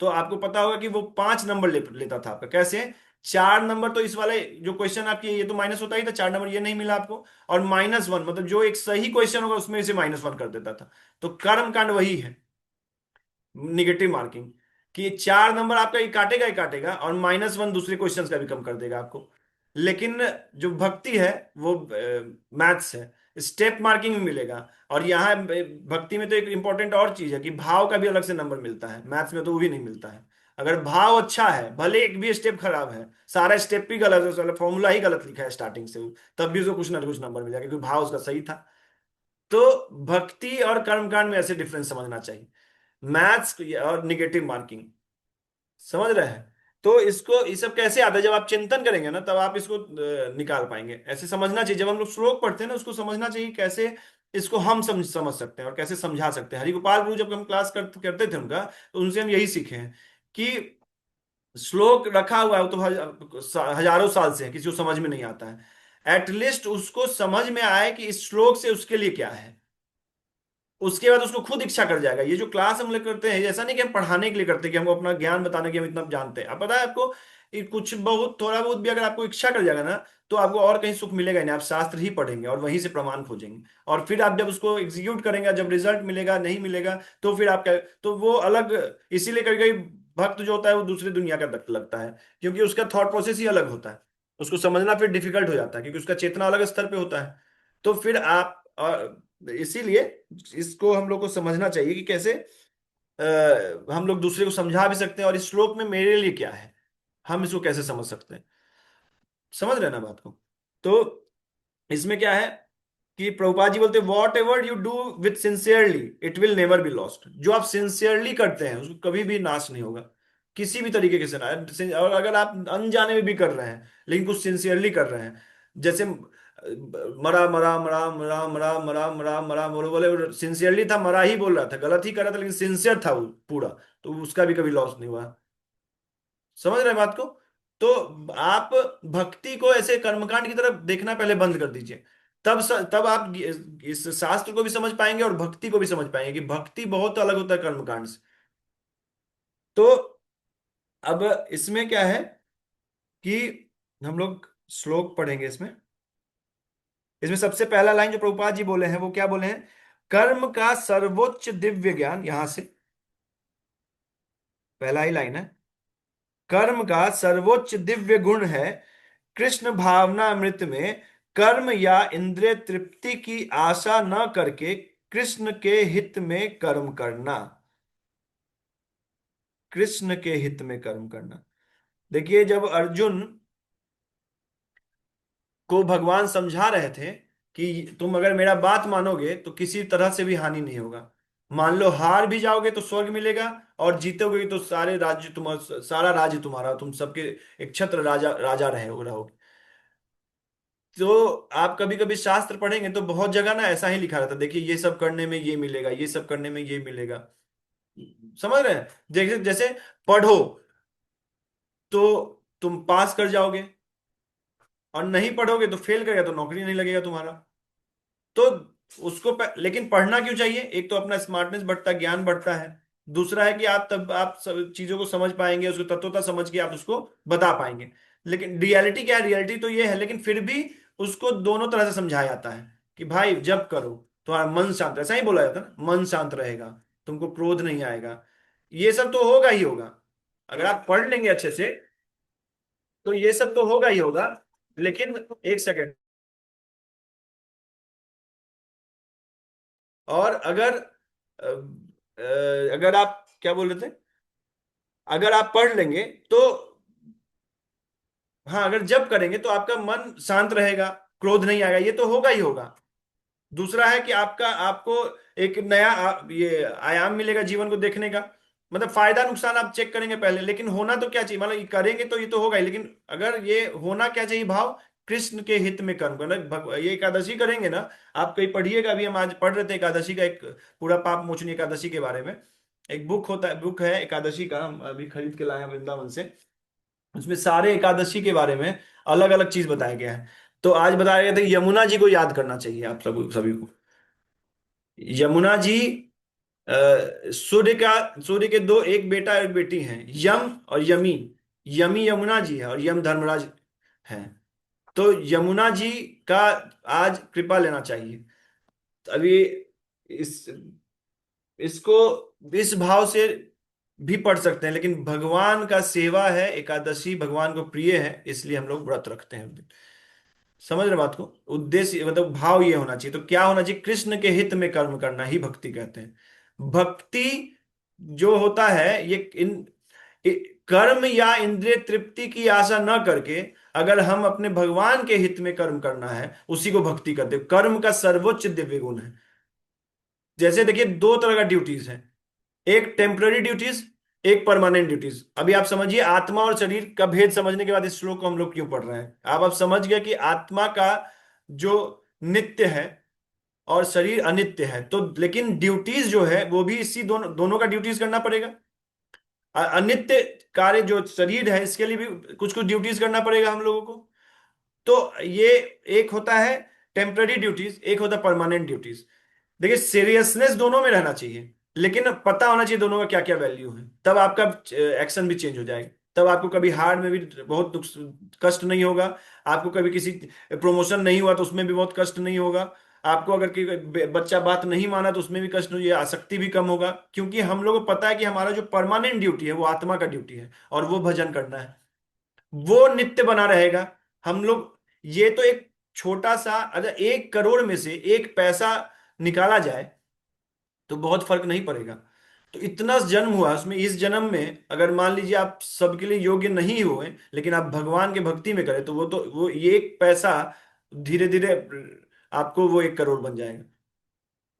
तो आपको पता होगा कि वो 5 नंबर लेता था आपका। कैसे? 4 नंबर तो इस वाले जो क्वेश्चन आपके, ये तो माइनस होता ही था, 4 नंबर ये नहीं मिला आपको। और -1 मतलब जो एक सही क्वेश्चन होगा उसमें से -1 कर देता था। तो कर्म कांड वही है, निगेटिव मार्किंग, कि 4 नंबर आपका ये काटेगा ही काटेगा, और -1 दूसरे क्वेश्चन का भी कम कर देगा आपको। लेकिन जो भक्ति है वो मैथ्स है, स्टेप मार्किंग में मिलेगा। और यहाँ भक्ति में तो एक इंपॉर्टेंट और चीज है कि भाव का भी अलग से नंबर मिलता है, मैथ्स में तो वो भी नहीं मिलता है। अगर भाव अच्छा है, भले एक भी स्टेप खराब है, सारा स्टेप भी गलत है, फॉर्मूला ही गलत लिखा है स्टार्टिंग से, तब भी उसको कुछ ना कुछ नंबर मिल जाएगा, क्योंकि भाव उसका सही था। तो भक्ति और कर्मकांड में ऐसे डिफरेंस समझना चाहिए, मैथ्स और निगेटिव मार्किंग। समझ रहे हैं? तो इसको, ये सब कैसे आता है, जब आप चिंतन करेंगे ना तब आप इसको निकाल पाएंगे। ऐसे समझना चाहिए, जब हम लोग श्लोक पढ़ते हैं ना उसको समझना चाहिए कैसे इसको हम समझ सकते हैं और कैसे समझा सकते हैं। हरिगोपाल गुरु जब हम क्लास करते थे उनका, तो उनसे हम यही सीखे हैं कि श्लोक रखा हुआ है, वो तो हजारों साल से है, किसी को समझ में नहीं आता है। एटलीस्ट उसको समझ में आए कि इस श्लोक से उसके लिए क्या है, उसके बाद उसको खुद इच्छा कर जाएगा। ये जो क्लास हम लोग करते हैं, ऐसा नहीं कि हम पढ़ाने के लिए करते हैं, कि हमको अपना ज्ञान बताने के हम इतना जानते हैं। अब पता है आपको, ये कुछ बहुत थोड़ा बहुत भी अगर आपको इच्छा कर जाएगा ना, तो आपको और कहीं सुख मिलेगा ही नहीं। आप शास्त्र ही पढ़ेंगे और वहीं से प्रमाण खोजेंगे, और फिर आप जब उसको एग्जीक्यूट करेंगे, जब रिजल्ट मिलेगा नहीं मिलेगा, तो फिर आपका, तो वो अलग। इसीलिए कभी कभी भक्त जो होता है वो दूसरी दुनिया का लगता है, क्योंकि उसका थॉट प्रोसेस ही अलग होता है। उसको समझना फिर डिफिकल्ट हो जाता है, क्योंकि उसका चेतना अलग स्तर पे होता है। तो फिर आप इसीलिए इसको हम लोग को समझना चाहिए कि कैसे हम लोग दूसरे को समझा भी सकते हैं, और इस श्लोक में मेरे लिए क्या है, हम इसको कैसे समझ सकते हैं। समझ रहे हैं ना बात को? तो इसमें क्या है कि प्रभुपाद जी बोलते हैं, what ever you do with sincerely it will never be lost. जो आप सिंसियरली करते हैं उसको कभी भी नाश नहीं होगा, किसी भी तरीके से ना। और अगर आप अनजाने में भी कर रहे हैं लेकिन कुछ सिंसियरली कर रहे हैं, जैसे मरा मरा मरा मरा मरा मरा मरा मरा, बोले बोले सिंसियरली था, मरा ही बोल रहा था, गलत ही कर रहा था, लेकिन सिंसियर था वो पूरा, तो उसका भी कभी लॉस नहीं हुआ। समझ रहे हैं बात को? तो आप भक्ति को ऐसे कर्मकांड की तरफ देखना पहले बंद कर दीजिए। तब आप इस शास्त्र को भी समझ पाएंगे और भक्ति को भी समझ पाएंगे कि भक्ति बहुत अलग होता है कर्मकांड से। तो अब इसमें क्या है कि हम लोग श्लोक पढ़ेंगे इसमें। इसमें सबसे पहला लाइन जो प्रभुपाद जी बोले हैं वो क्या बोले हैं? कर्म का सर्वोच्च दिव्य ज्ञान, यहां से पहला ही लाइन है। कर्म का सर्वोच्च दिव्य गुण है कृष्ण भावना अमृत में, कर्म या इंद्रिय तृप्ति की आशा न करके कृष्ण के हित में कर्म करना। कृष्ण के हित में कर्म करना। देखिए, जब अर्जुन को भगवान समझा रहे थे कि तुम अगर मेरा बात मानोगे तो किसी तरह से भी हानि नहीं होगा। मान लो हार भी जाओगे तो स्वर्ग मिलेगा, और जीतोगे तो सारे राज्य तुम्हारा, सारा राज्य तुम्हारा, तुम सबके एक छत्र राजा राजा रहोगे। तो आप कभी कभी शास्त्र पढ़ेंगे तो बहुत जगह ना ऐसा ही लिखा रहता है, देखिए ये सब करने में ये मिलेगा, ये सब करने में ये मिलेगा। समझ रहे हैं? जैसे जैसे पढ़ो तो तुम पास कर जाओगे, और नहीं पढ़ोगे तो फेल करेगा तो नौकरी नहीं लगेगा तुम्हारा। तो लेकिन पढ़ना क्यों चाहिए? एक तो अपना स्मार्टनेस बढ़ता है, ज्ञान बढ़ता है। दूसरा है कि आप तब आप सब चीजों को समझ पाएंगे, उसको तत्वता समझ के आप उसको बता पाएंगे। लेकिन रियलिटी क्या है? रियलिटी तो ये है, लेकिन फिर भी उसको दोनों तरह से समझाया जाता है कि भाई जब करो तुम्हारा मन शांत, ऐसा ही बोला जाता है ना, मन शांत रहेगा, तुमको क्रोध नहीं आएगा, ये सब तो होगा ही होगा। अगर आप पढ़ लेंगे अच्छे से तो ये सब तो होगा ही होगा। लेकिन एक सेकेंड, और अगर अगर आप क्या बोल रहे थे, अगर आप पढ़ लेंगे तो, हाँ, अगर जब करेंगे तो आपका मन शांत रहेगा, क्रोध नहीं आएगा, ये तो होगा ही होगा। दूसरा है कि आपको एक नया ये आयाम मिलेगा जीवन को देखने का। मतलब फायदा नुकसान आप चेक करेंगे पहले, लेकिन होना तो क्या चाहिए, मतलब ये करेंगे तो ये तो होगा ही, लेकिन अगर ये होना क्या चाहिए भाव, कृष्ण के हित में कर्म करना। ये एकादशी करेंगे ना, आप कहीं पढ़िएगा, अभी हम आज पढ़ रहे थे एकादशी का एक पूरा पाप मोचनी एकादशी के बारे में। एक बुक है एकादशी का, हम अभी खरीद के लाए हैं वृंदावन से। उसमें सारे एकादशी के बारे में अलग अलग चीज बताया गया है। तो आज बताया गया था कि यमुना जी को याद करना चाहिए आप सब सभी को। यमुना जी सूर्य के दो, एक बेटा और एक बेटी हैं, यम और यमी। यमी यमुना जी है और यम धर्मराज हैं। तो यमुना जी का आज कृपा लेना चाहिए। अभी इस इसको इस भाव से भी पढ़ सकते हैं, लेकिन भगवान का सेवा है, एकादशी भगवान को प्रिय है, इसलिए हम लोग व्रत रखते हैं उस दिन। समझ रहे बात को? उद्देश्य मतलब भाव ये होना चाहिए। तो क्या होना चाहिए? कृष्ण के हित में कर्म करना ही भक्ति कहते हैं। भक्ति जो होता है ये कर्म या इंद्रिय तृप्ति की आशा न करके, अगर हम अपने भगवान के हित में कर्म करना है, उसी को भक्ति कहते हैं। कर्म का सर्वोच्च दिव्य गुण है। जैसे देखिए, दो तरह का ड्यूटीज है, एक टेम्पररी ड्यूटीज, एक परमानेंट ड्यूटीज। अभी आप समझिए, आत्मा और शरीर का भेद समझने के बाद इस श्लोक को हम लोग क्यों पढ़ रहे हैं। आप समझ गए कि आत्मा का जो नित्य है और शरीर अनित्य है, तो लेकिन ड्यूटीज जो है वो भी इसी दोनों दोनों का ड्यूटीज करना पड़ेगा। अनित्य कार्य जो शरीर है इसके लिए भी कुछ कुछ ड्यूटीज करना पड़ेगा हम लोगों को। तो ये एक होता है टेम्पररी ड्यूटीज, एक होता है परमानेंट ड्यूटीज। देखिए, सीरियसनेस दोनों में रहना चाहिए, लेकिन पता होना चाहिए दोनों का क्या क्या वैल्यू है, तब आपका एक्शन भी चेंज हो जाएगा। तब आपको कभी हार में भी बहुत दुख कष्ट नहीं होगा। आपको कभी किसी प्रमोशन नहीं हुआ तो उसमें भी बहुत कष्ट नहीं होगा। आपको अगर बच्चा बात नहीं माना तो उसमें भी कष्ट नहीं, आसक्ति भी कम होगा, क्योंकि हम लोग को पता है कि हमारा जो परमानेंट ड्यूटी है वो आत्मा का ड्यूटी है, और वो भजन करना है, वो नित्य बना रहेगा। हम लोग, ये तो एक छोटा सा, अगर 1 करोड़ में से एक पैसा निकाला जाए तो बहुत फर्क नहीं पड़ेगा। तो इतना जन्म हुआ उसमें, इस जन्म में अगर मान लीजिए आप सबके लिए योग्य नहीं हुए, लेकिन आप भगवान के भक्ति में करें, तो वो ये एक पैसा धीरे धीरे आपको वो 1 करोड़ बन जाएगा।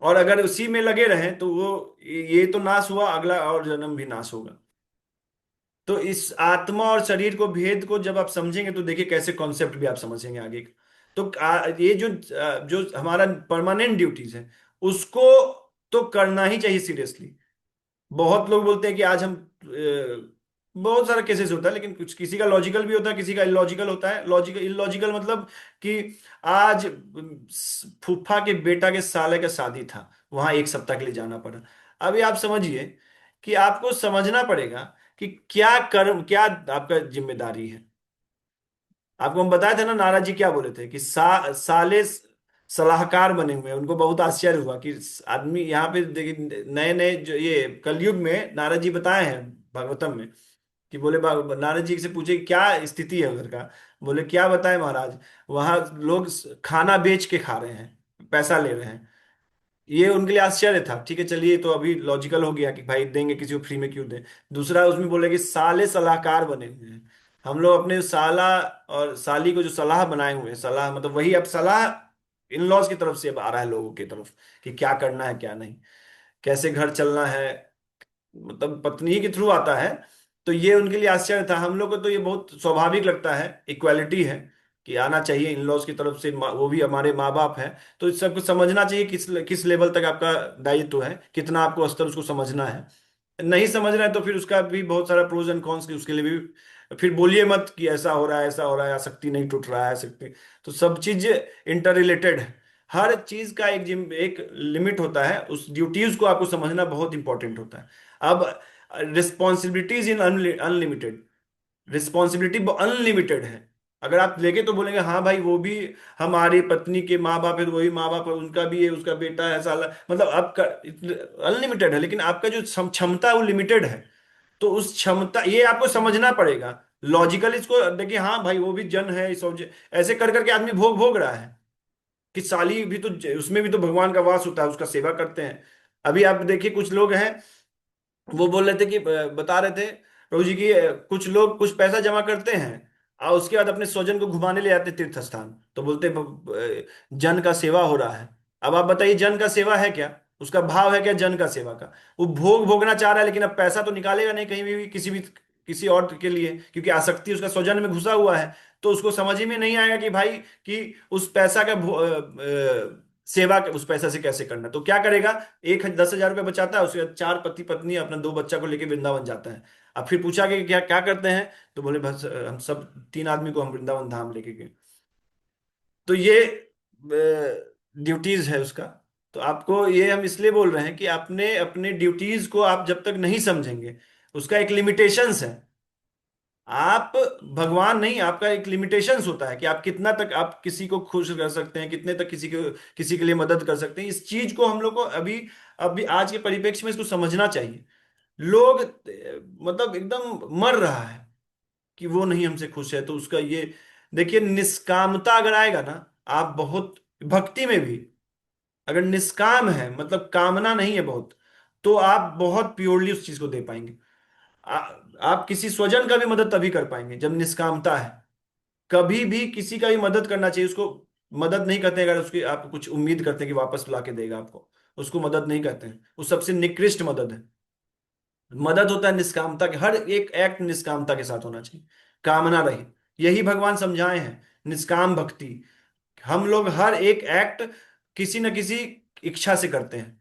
और अगर उसी में लगे रहें तो वो ये तो नाश हुआ, अगला और जन्म भी नाश होगा। तो इस आत्मा और शरीर को भेद को जब आप समझेंगे तो देखिए कैसे कॉन्सेप्ट भी आप समझेंगे आगे का। तो ये जो हमारा परमानेंट ड्यूटीज है उसको तो करना ही चाहिए सीरियसली। बहुत लोग बोलते हैं कि आज हम बहुत सारा केसेस होता है, लेकिन कुछ किसी का लॉजिकल भी होता है, किसी का इलॉजिकल होता है। लॉजिकल इलॉजिकल मतलब कि आज फूफा के बेटा के साले का शादी था, वहां एक सप्ताह के लिए जाना पड़ा। अभी आप समझिए कि आपको समझना पड़ेगा कि क्या कर्म, क्या आपका जिम्मेदारी है। आपको हम बताए थे ना, नारद जी क्या बोले थे कि साले सलाहकार बने हुए हैं। उनको बहुत आश्चर्य हुआ कि आदमी यहाँ पे देखिए, नए नए जो ये कलयुग में नारद जी बताए हैं भागवतम में, कि बोले नारद जी से पूछे कि क्या स्थिति है उधर का। बोले क्या बताएं महाराज, वहां लोग खाना बेच के खा रहे हैं, पैसा ले रहे हैं। ये उनके लिए आश्चर्य था। ठीक है, चलिए, तो अभी लॉजिकल हो गया कि भाई देंगे किसी को फ्री में क्यों दें। दूसरा उसमें बोले कि साले सलाहकार बने हुए हैं। हम लोग अपने साला और साली को जो सलाह बनाए हुए हैं, सलाह मतलब वही अब सलाह इन लॉज की तरफ से अब आ रहा है लोगों की तरफ, कि क्या करना है क्या नहीं, कैसे घर चलना है, मतलब पत्नी ही के थ्रू आता है। तो ये उनके लिए आश्चर्य था। हम लोग को तो ये बहुत स्वाभाविक लगता है, इक्वालिटी है कि आना चाहिए इन लॉज की तरफ से, वो भी हमारे माँ बाप हैं। तो इस सबको समझना चाहिए किस किस लेवल तक आपका दायित्व है, कितना आपको स्तर उसको समझना है। नहीं समझ रहे हैं तो फिर उसका भी बहुत सारा प्रोज एंड कॉन्स की उसके लिए भी फिर बोलिए मत कि ऐसा हो रहा है ऐसा हो रहा है, आसक्ति नहीं टूट रहा है आसक्ति। तो सब चीज इंटर रिलेटेड है। हर चीज का एक लिमिट होता है, उस ड्यूटीज को आपको समझना बहुत इंपॉर्टेंट होता है। अब responsibilities in unlimited, responsibility unlimited है। अगर आप लेके तो बोलेंगे हाँ भाई वो भी हमारी पत्नी के माँ बाप है, तो वही माँ बाप है, उनका भी है, उसका बेटा है साला, मतलब आपका अनलिमिटेड है, लेकिन आपका जो क्षमता है वो लिमिटेड है। तो उस क्षमता, ये आपको समझना पड़ेगा। लॉजिकल इसको देखिए, हाँ भाई वो भी जन है, ऐसे कर करके आदमी भोग भोग रहा है कि साली भी तो, उसमें भी तो भगवान का वास होता है, उसका सेवा करते हैं। अभी आप देखिए कुछ लोग हैं, वो बोल रहे थे कि बता रहे थे प्रभु जी की, कुछ लोग कुछ पैसा जमा करते हैं और उसके बाद अपने स्वजन को घुमाने ले जाते तीर्थ स्थान, तो बोलते जन का सेवा हो रहा है। अब आप बताइए जन का सेवा है क्या, उसका भाव है क्या जन का सेवा का। वो भोग भोगना चाह रहा है, लेकिन अब पैसा तो निकालेगा नहीं कहीं भी किसी और के लिए, क्योंकि आसक्ति उसका स्वजन में घुसा हुआ है। तो उसको समझ ही में नहीं आएगा कि भाई कि उस पैसा का सेवा उस पैसा से कैसे करना। तो क्या करेगा, 10,000 रुपये बचाता है, उसके बाद चार पति पत्नी अपना दो बच्चा को लेके वृंदावन जाता है। अब फिर पूछा कि क्या क्या करते हैं, तो बोले बस हम सब 3 आदमी को हम वृंदावन धाम लेके गए। तो ये ड्यूटीज है उसका। तो आपको ये हम इसलिए बोल रहे हैं कि आपने अपने ड्यूटीज को आप जब तक नहीं समझेंगे, उसका एक लिमिटेशंस है। आप भगवान नहीं, आपका एक लिमिटेशंस होता है कि आप कितना तक आप किसी को खुश कर सकते हैं, कितने तक किसी के लिए मदद कर सकते हैं। इस चीज को हम लोग को अभी अभी आज के परिप्रेक्ष्य में इसको समझना चाहिए। लोग मतलब एकदम मर रहा है कि वो नहीं हमसे खुश है, तो उसका ये देखिए, निष्कामता अगर आएगा ना, आप बहुत भक्ति में भी अगर निष्काम है, मतलब कामना नहीं है बहुत, तो आप बहुत प्योरली उस चीज को दे पाएंगे। आ, आप किसी स्वजन का भी मदद तभी कर पाएंगे जब निष्कामता है। कभी भी किसी का भी मदद करना चाहिए उसको। मदद नहीं करते अगर उसकी आप कुछ उम्मीद करते हैं कि वापस ला के देगा आपको, उसको मदद नहीं करते हैं। वो सबसे निकृष्ट मदद है। मदद होता है निष्कामता के, हर एक एक्ट निष्कामता के साथ होना चाहिए, कामना रहित। यही भगवान समझाए हैं, निष्काम भक्ति। हम लोग हर एक एक्ट किसी न किसी इच्छा से करते हैं।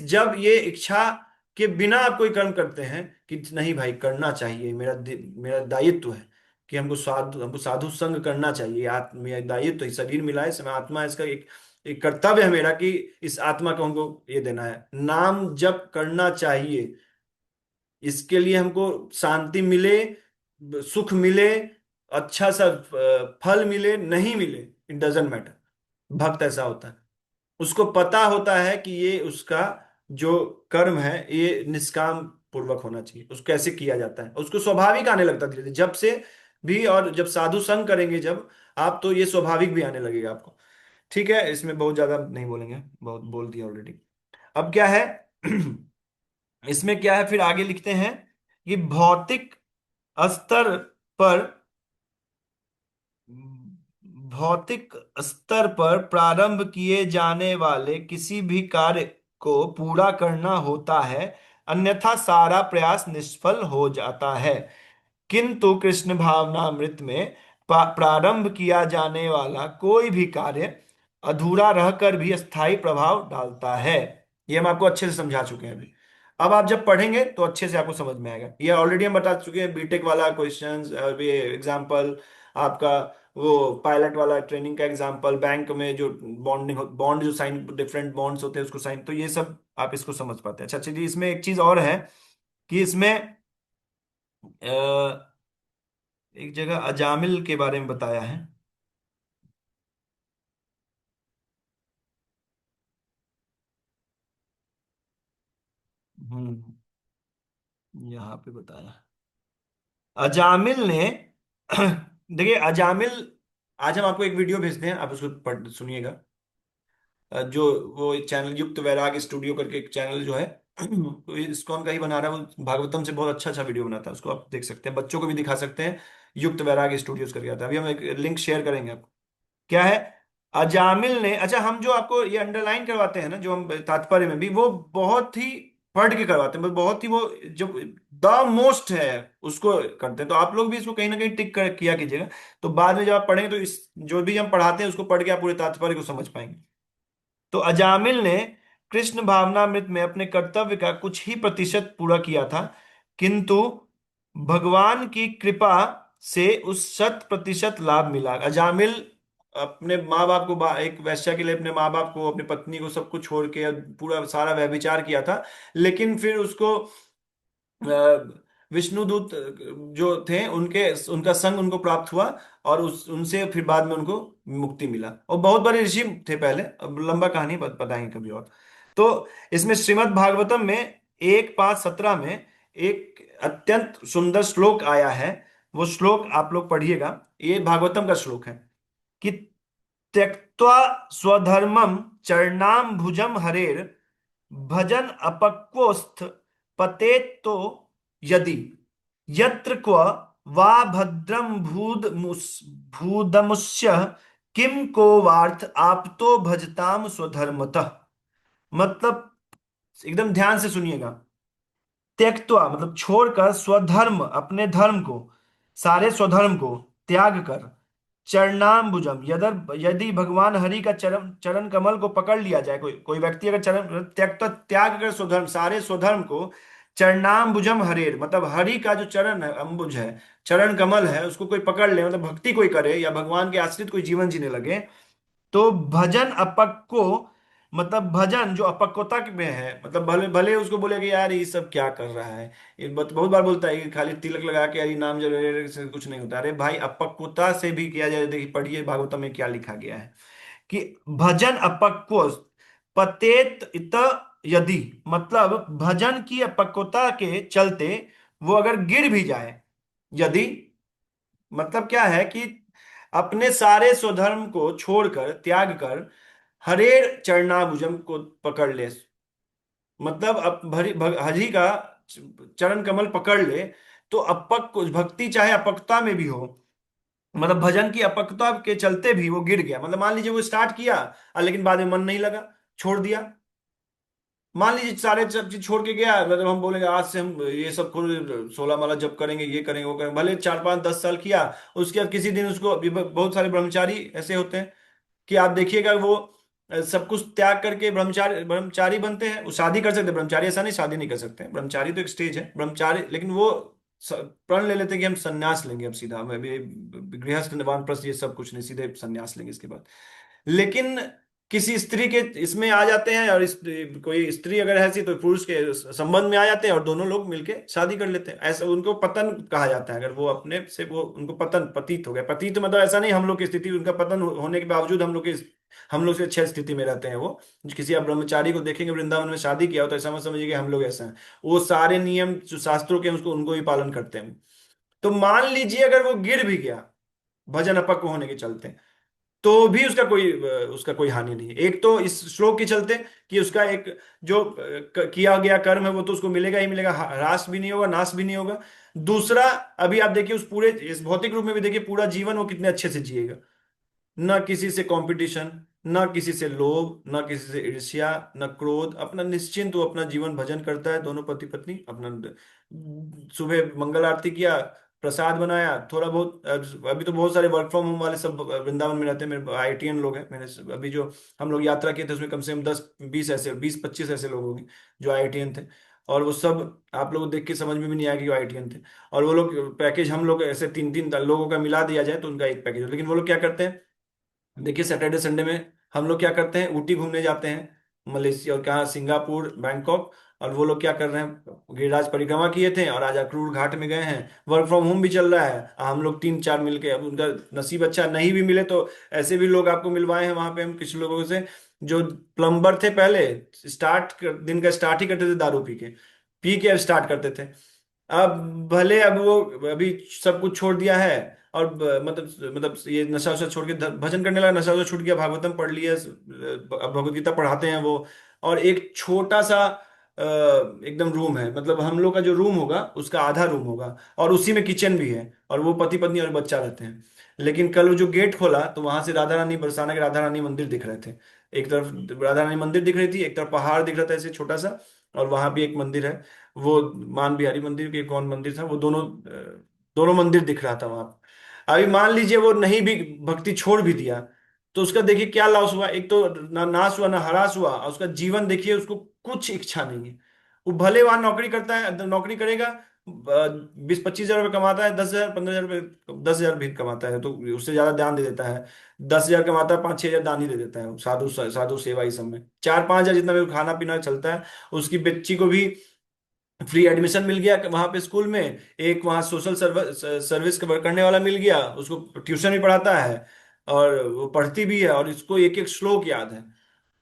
जब ये इच्छा के बिना आप कोई कर्म करते हैं कि नहीं भाई करना चाहिए, मेरा दायित्व है कि हमको साधु संग करना चाहिए, मेरा दायित्व है, शरीर मिला है इसमें आत्मा है, इसका एक कर्तव्य है मेरा कि इस आत्मा को हमको ये देना है, नाम जप करना चाहिए। इसके लिए हमको शांति मिले, सुख मिले, अच्छा सा फल मिले नहीं मिले, इट डजेंट मैटर। भक्त ऐसा होता है, उसको पता होता है कि ये उसका जो कर्म है ये निष्काम पूर्वक होना चाहिए, उसको कैसे किया जाता है, उसको स्वाभाविक आने लगता है धीरे धीरे जब से भी। और जब साधु संग करेंगे जब आप, तो ये स्वाभाविक भी आने लगेगा आपको। ठीक है, इसमें बहुत ज्यादा नहीं बोलेंगे, बहुत बोल दिया ऑलरेडी। अब क्या है इसमें क्या है, फिर आगे लिखते हैं कि भौतिक स्तर पर, भौतिक स्तर पर प्रारंभ किए जाने वाले किसी भी कार्य को पूरा करना होता है, अन्यथा सारा प्रयास निष्फल हो जाता है। किंतु कृष्ण भावनामृत में प्रारंभ किया जाने वाला कोई भी कार्य अधूरा रहकर भी स्थायी प्रभाव डालता है। ये हम आपको अच्छे से समझा चुके हैं अभी। अब आप जब पढ़ेंगे तो अच्छे से आपको समझ में आएगा। ये ऑलरेडी हम बता चुके हैं, बीटेक वाला क्वेश्चंस और ये एग्जांपल आपका, वो पायलट वाला ट्रेनिंग का एग्जांपल, बैंक में जो बॉन्डिंग बॉन्ड जो साइन, डिफरेंट बॉन्ड्स होते हैं उसको साइन, तो ये सब आप इसको समझ पाते हैं। अच्छा चलिए, इसमें एक चीज और है कि इसमें अ, एक जगह अजामिल के बारे में बताया है। हम्म, यहाँ पे बताया अजामिल ने देखिए अजामिल, आज हम आपको एक वीडियो भेजते हैं, आप उसको पढ़ सुनिएगा। जो वो चैनल युक्त वैराग स्टूडियो करके एक चैनल जो है, तो ये इस्कॉन का ही बना रहा है, वो भागवतम से बहुत अच्छा अच्छा वीडियो बनाता है, उसको आप देख सकते हैं, बच्चों को भी दिखा सकते हैं। युक्त वैराग स्टूडियोज करके आता है, अभी हम एक लिंक शेयर करेंगे आपको। क्या है, अजामिल ने, अच्छा हम जो आपको ये अंडरलाइन करवाते हैं ना, जो हम तात्पर्य में भी, वो बहुत ही पढ़ के करवाते हैं, बहुत ही वो जो द मोस्ट है उसको करते हैं। तो आप लोग भी इसको कहीं ना कहीं टिक कर किया कीजिएगा, तो बाद में जब आप पढ़ेंगे तो इस जो भी हम पढ़ाते हैं उसको पढ़ के आप पूरे तात्पर्य को समझ पाएंगे। तो अजामिल ने कृष्ण भावनामृत में अपने कर्तव्य का कुछ ही प्रतिशत पूरा किया था, किंतु भगवान की कृपा से उस 100% लाभ मिला। अजामिल अपने माँ बाप को, एक वैश्या के लिए अपने माँ बाप को, अपनी पत्नी को, सब कुछ छोड़ के पूरा सारा व्यभिचार किया था, लेकिन फिर उसको विष्णुदूत जो थे उनके, उनका संग उनको प्राप्त हुआ, और उस उनसे फिर बाद में उनको मुक्ति मिला। और बहुत बड़े ऋषि थे पहले, अब लंबा कहानी बताएंगे कभी और। तो इसमें श्रीमद् भागवतम में 1:5:17 में एक अत्यंत सुंदर श्लोक आया है। वो श्लोक आप लोग पढ़िएगा, ये भागवतम का श्लोक है कि त्यक्त्वा स्वधर्मम चरणाम्बुजम हरेर भजन अपक्वोस्थ पतेत तो यदि यत्र क्व वा भद्रम भूदमुष्य किम को वार्थ आपतो भजताम स्वधर्मतः। मतलब एकदम ध्यान से सुनिएगा। त्यक्त्वा मतलब छोड़कर, स्वधर्म अपने धर्म को, सारे स्वधर्म को त्याग कर, चरणाम्बुजम यदि यदि भगवान हरि का चरण चरण कमल को पकड़ लिया जाए, कोई कोई व्यक्ति अगर चरण त्यक्त त्याग कर स्वधर्म, सारे स्वधर्म को, चरणाम्बुजम हरेर मतलब हरि का जो चरण है, अंबुज है, चरण कमल है, उसको कोई पकड़ ले, मतलब भक्ति कोई करे या भगवान के आश्रित कोई जीवन जीने लगे, तो भजन अपक्को मतलब भजन जो अपक्वता में है, मतलब भले भले उसको बोले कि यार ये सब क्या कर रहा है, ये बहुत बार बोलता है कि खाली तिलक लगा के यार ये नाम जब ले से कुछ नहीं होता। अरे भाई अपक्वता से भी किया जाए, देखिए पढ़िए भागवतम में क्या लिखा गया है कि भजन अपक्व पतेत इत यदि, मतलब भजन की अपक्वता के चलते वो अगर गिर भी जाए, यदि मतलब क्या है कि अपने सारे स्वधर्म को छोड़कर, त्याग कर, हरेर चरणाभुजम को पकड़ ले, मतलब अब हरि का चरण कमल पकड़ ले, तो अपक भक्ति चाहे अपक्वता में भी हो, मतलब भजन की अपक्वता के चलते भी वो गिर गया, मतलब मान लीजिए वो स्टार्ट किया लेकिन बाद में मन नहीं लगा, छोड़ दिया। मान लीजिए सारे सब चीज छोड़ के गया, मतलब हम बोलेंगे आज से हम ये सब 16 माला जप करेंगे, ये करेंगे वो करेंगे, भले 4 5 10 साल किया, उसके बाद किसी दिन उसको, अभी बहुत सारे ब्रह्मचारी ऐसे होते हैं कि आप देखिएगा वो सब कुछ त्याग करके ब्रह्मचारी ब्रह्मचारी बनते हैं, वो शादी कर सकते हैं, ब्रह्मचारी ऐसा नहीं शादी नहीं कर सकते हैं, ब्रह्मचारी तो एक स्टेज है ब्रह्मचारी, लेकिन वो प्रण ले लेते हैं कि हम संन्यास लेंगे, अब सीधा मैं भी गृहस्थ वानप्रस्थ ये सब कुछ नहीं, सीधे संन्यास लेंगे इसके बाद। लेकिन किसी स्त्री के इसमें आ जाते हैं, और कोई स्त्री अगर है ऐसी तो पुरुष के संबंध में आ जाते हैं, और दोनों लोग मिलके शादी कर लेते हैं, ऐसा उनको पतन कहा जाता है। अगर वो अपने से वो उनको पतन पतित हो गया, पतित मतलब ऐसा नहीं हम लोग की स्थिति, उनका पतन होने के बावजूद हम लोग से अच्छी स्थिति में रहते हैं वो। किसी आप ब्रह्मचारी को देखेंगे वृंदावन में शादी किया हो तो ऐसा मत समझिए कि हम लोग ऐसा हैं, वो सारे नियम जो शास्त्रों के हैं उसको उनको भी पालन करते हैं। तो मान लीजिए अगर वो गिर भी गया भजन अपक्व होने के चलते, तो भी उसका कोई हानि नहीं है। एक तो इस श्लोक के चलते कि उसका एक जो किया गया कर्म है वो तो उसको मिलेगा ही मिलेगा, ह्रास भी नहीं होगा, नाश भी नहीं होगा। दूसरा, अभी आप देखिए उस पूरे इस भौतिक रूप में भी देखिए पूरा जीवन वो कितने अच्छे से जिएगा, ना किसी से कंपटीशन, ना किसी से लोभ, ना किसी से ईर्ष्या, ना क्रोध, अपना निश्चिंत वो अपना जीवन भजन करता है, दोनों पति पत्नी अपना सुबह मंगल आरती किया, प्रसाद बनाया थोड़ा बहुत। अभी तो बहुत सारे वर्क फ्रॉम होम वाले सब वृंदावन में रहते हैं, मेरे आईटीएन लोग हैं, मैंने अभी जो हम लोग यात्रा किए थे उसमें कम से कम 10 20 ऐसे 20 25 ऐसे लोग होंगे जो आईटीएन थे। और वो सब आप लोग देख के समझ में भी नहीं आया कि वो आईटीएन थे। और वो लोग पैकेज हम लोग ऐसे तीन तीन लोगों का मिला दिया जाए तो उनका एक पैकेज हो, लेकिन वो लोग क्या करते हैं, देखिए सैटरडे संडे में हम लोग क्या करते हैं, ऊटी घूमने जाते हैं, मलेशिया और कहाँ, सिंगापुर, बैंकॉक। और वो लोग क्या कर रहे हैं, गिरिराज परिक्रमा किए थे और आज अक्रूर घाट में गए हैं। वर्क फ्रॉम होम भी चल रहा है, हम लोग तीन चार मिलके, अब उनका नसीब अच्छा नहीं भी मिले तो ऐसे भी लोग आपको मिलवाए हैं वहां पे हम कुछ लोगों से, जो प्लम्बर थे पहले, दिन का स्टार्ट ही करते थे दारू पी के स्टार्ट करते थे। अब भले अब वो अभी सब कुछ छोड़ दिया है, और मतलब ये नशा वशा छोड़ के भजन करने लगा, नशा वशा छूट गया, भागवतम पढ़ लिया, अब भगवत गीता पढ़ाते हैं वो। और एक छोटा सा एकदम रूम है, मतलब हम लोग का जो रूम होगा उसका आधा रूम होगा, और उसी में किचन भी है, और वो पति पत्नी और बच्चा रहते हैं। लेकिन कल वो जो गेट खोला तो वहां से राधा रानी, बरसाना के राधा रानी मंदिर दिख रहे थे। एक तरफ राधा रानी मंदिर दिख रही थी, एक तरफ पहाड़ दिख रहा था ऐसे छोटा सा, और वहां भी एक मंदिर है, वो मान बिहारी मंदिर के कौन मंदिर था वो, दोनों मंदिर दिख रहा था वहां। अभी मान लीजिए वो नहीं भी भक्ति छोड़ भी दिया, तो उसका देखिए क्या लॉस हुआ, एक तो ना नाश हुआ ना हरास हुआ, और उसका जीवन देखिए, उसको कुछ इच्छा नहीं है। वो भले वहां नौकरी करता है, नौकरी करेगा, 20-25 हजार रुपये कमाता है, 10 हजार 15 हजार रुपये, 10 हजार भी कमाता है तो उससे ज्यादा ध्यान दे देता है। 10 हजार कमाता है, 5-6 हजार दान ही दे देता है, साधु साधु सेवा, इस सब में 4-5 हजार जितना भी खाना पीना चलता है। उसकी बच्ची को भी फ्री एडमिशन मिल गया वहां पे स्कूल में, एक वहां सोशल सर्विस करने वाला मिल गया, उसको ट्यूशन भी पढ़ाता है, और वो पढ़ती भी है, और इसको एक एक श्लोक याद है।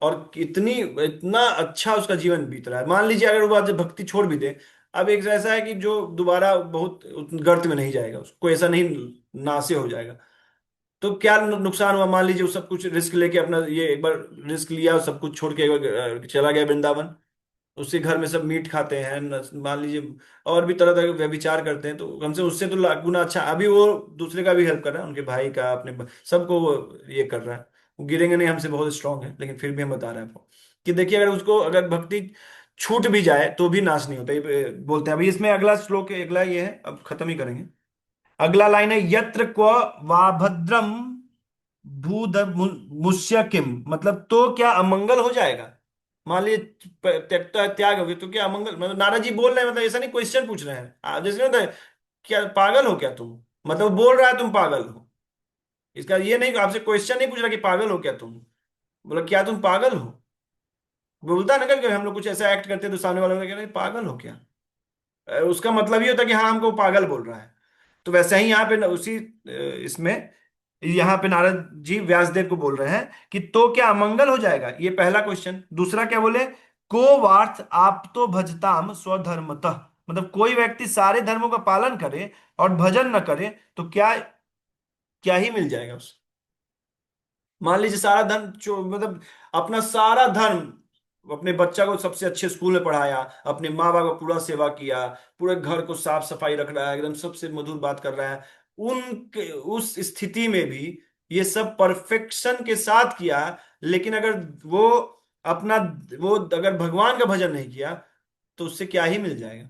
और इतनी इतना अच्छा उसका जीवन बीत रहा है। मान लीजिए अगर वो आज भक्ति छोड़ भी दे, अब एक ऐसा है कि जो दोबारा बहुत गर्त में नहीं जाएगा, उसको ऐसा नहीं नासे हो जाएगा। तो क्या नुकसान हुआ, मान लीजिए वो सब कुछ रिस्क लेके अपना, ये एक बार रिस्क लिया, सब कुछ छोड़ के एक बार चला गया वृंदावन, उसके घर में सब मीट खाते हैं, मान लीजिए और भी तरह तरह के व्यभिचार करते हैं, तो कम से कम उससे तो लाख गुना अच्छा, अभी वो दूसरे का भी हेल्प कर रहा है, उनके भाई का, अपने सबको वो ये कर रहा है। वो गिरेंगे नहीं, हमसे बहुत स्ट्रांग है, लेकिन फिर भी हम बता रहे हैं आपको कि देखिए अगर उसको, अगर भक्ति छूट भी जाए तो भी नाश नहीं होता, ये बोलते हैं। अभी इसमें अगला श्लोक है, अगला ये है, अब खत्म ही करेंगे। अगला लाइन है, यत्र क्व वा भद्रम भूद मुष्य किम, मतलब तो क्या अमंगल हो जाएगा। मान लीजिए त्यक्ता त्याग हो गया तो क्या अमंगल, मतलब नारद जी बोल रहे हैं, मतलब ऐसा नहीं क्वेश्चन पूछ रहे हैं, जैसे नहीं होता है, क्या पागल हो क्या तुम, मतलब वो बोल रहा है तुम पागल हो, इसका ये नहीं, आपसे क्वेश्चन नहीं पूछ रहा कि पागल हो क्या तुम, बोला क्या तुम पागल हो। बोलता है ना कभी कभी हम लोग कुछ ऐसा एक्ट करते हैं तो सामने वाले को कहते हैं पागल हो क्या, उसका मतलब ये होता है कि हाँ हमको पागल बोल रहा है। तो वैसे ही यहाँ पे उसी इसमें यहाँ पे नारद जी व्यासदेव को बोल रहे हैं कि तो क्या अमंगल हो जाएगा, ये पहला क्वेश्चन। दूसरा क्या बोले, को वार्थ आप तो भजताम स्वधर्मतः, मतलब कोई व्यक्ति सारे धर्मों का पालन करे और भजन न करे तो क्या क्या ही मिल जाएगा उसे। मान लीजिए सारा धर्म मतलब अपना सारा धर्म, अपने बच्चा को सबसे अच्छे स्कूल में पढ़ाया, अपने माँ बाप का पूरा सेवा किया, पूरे घर को साफ सफाई रख रहा है, एकदम सबसे मधुर बात कर रहा है, उस स्थिति में भी ये सब परफेक्शन के साथ किया, लेकिन अगर वो अपना, वो अगर भगवान का भजन नहीं किया तो उससे क्या ही मिल जाएगा।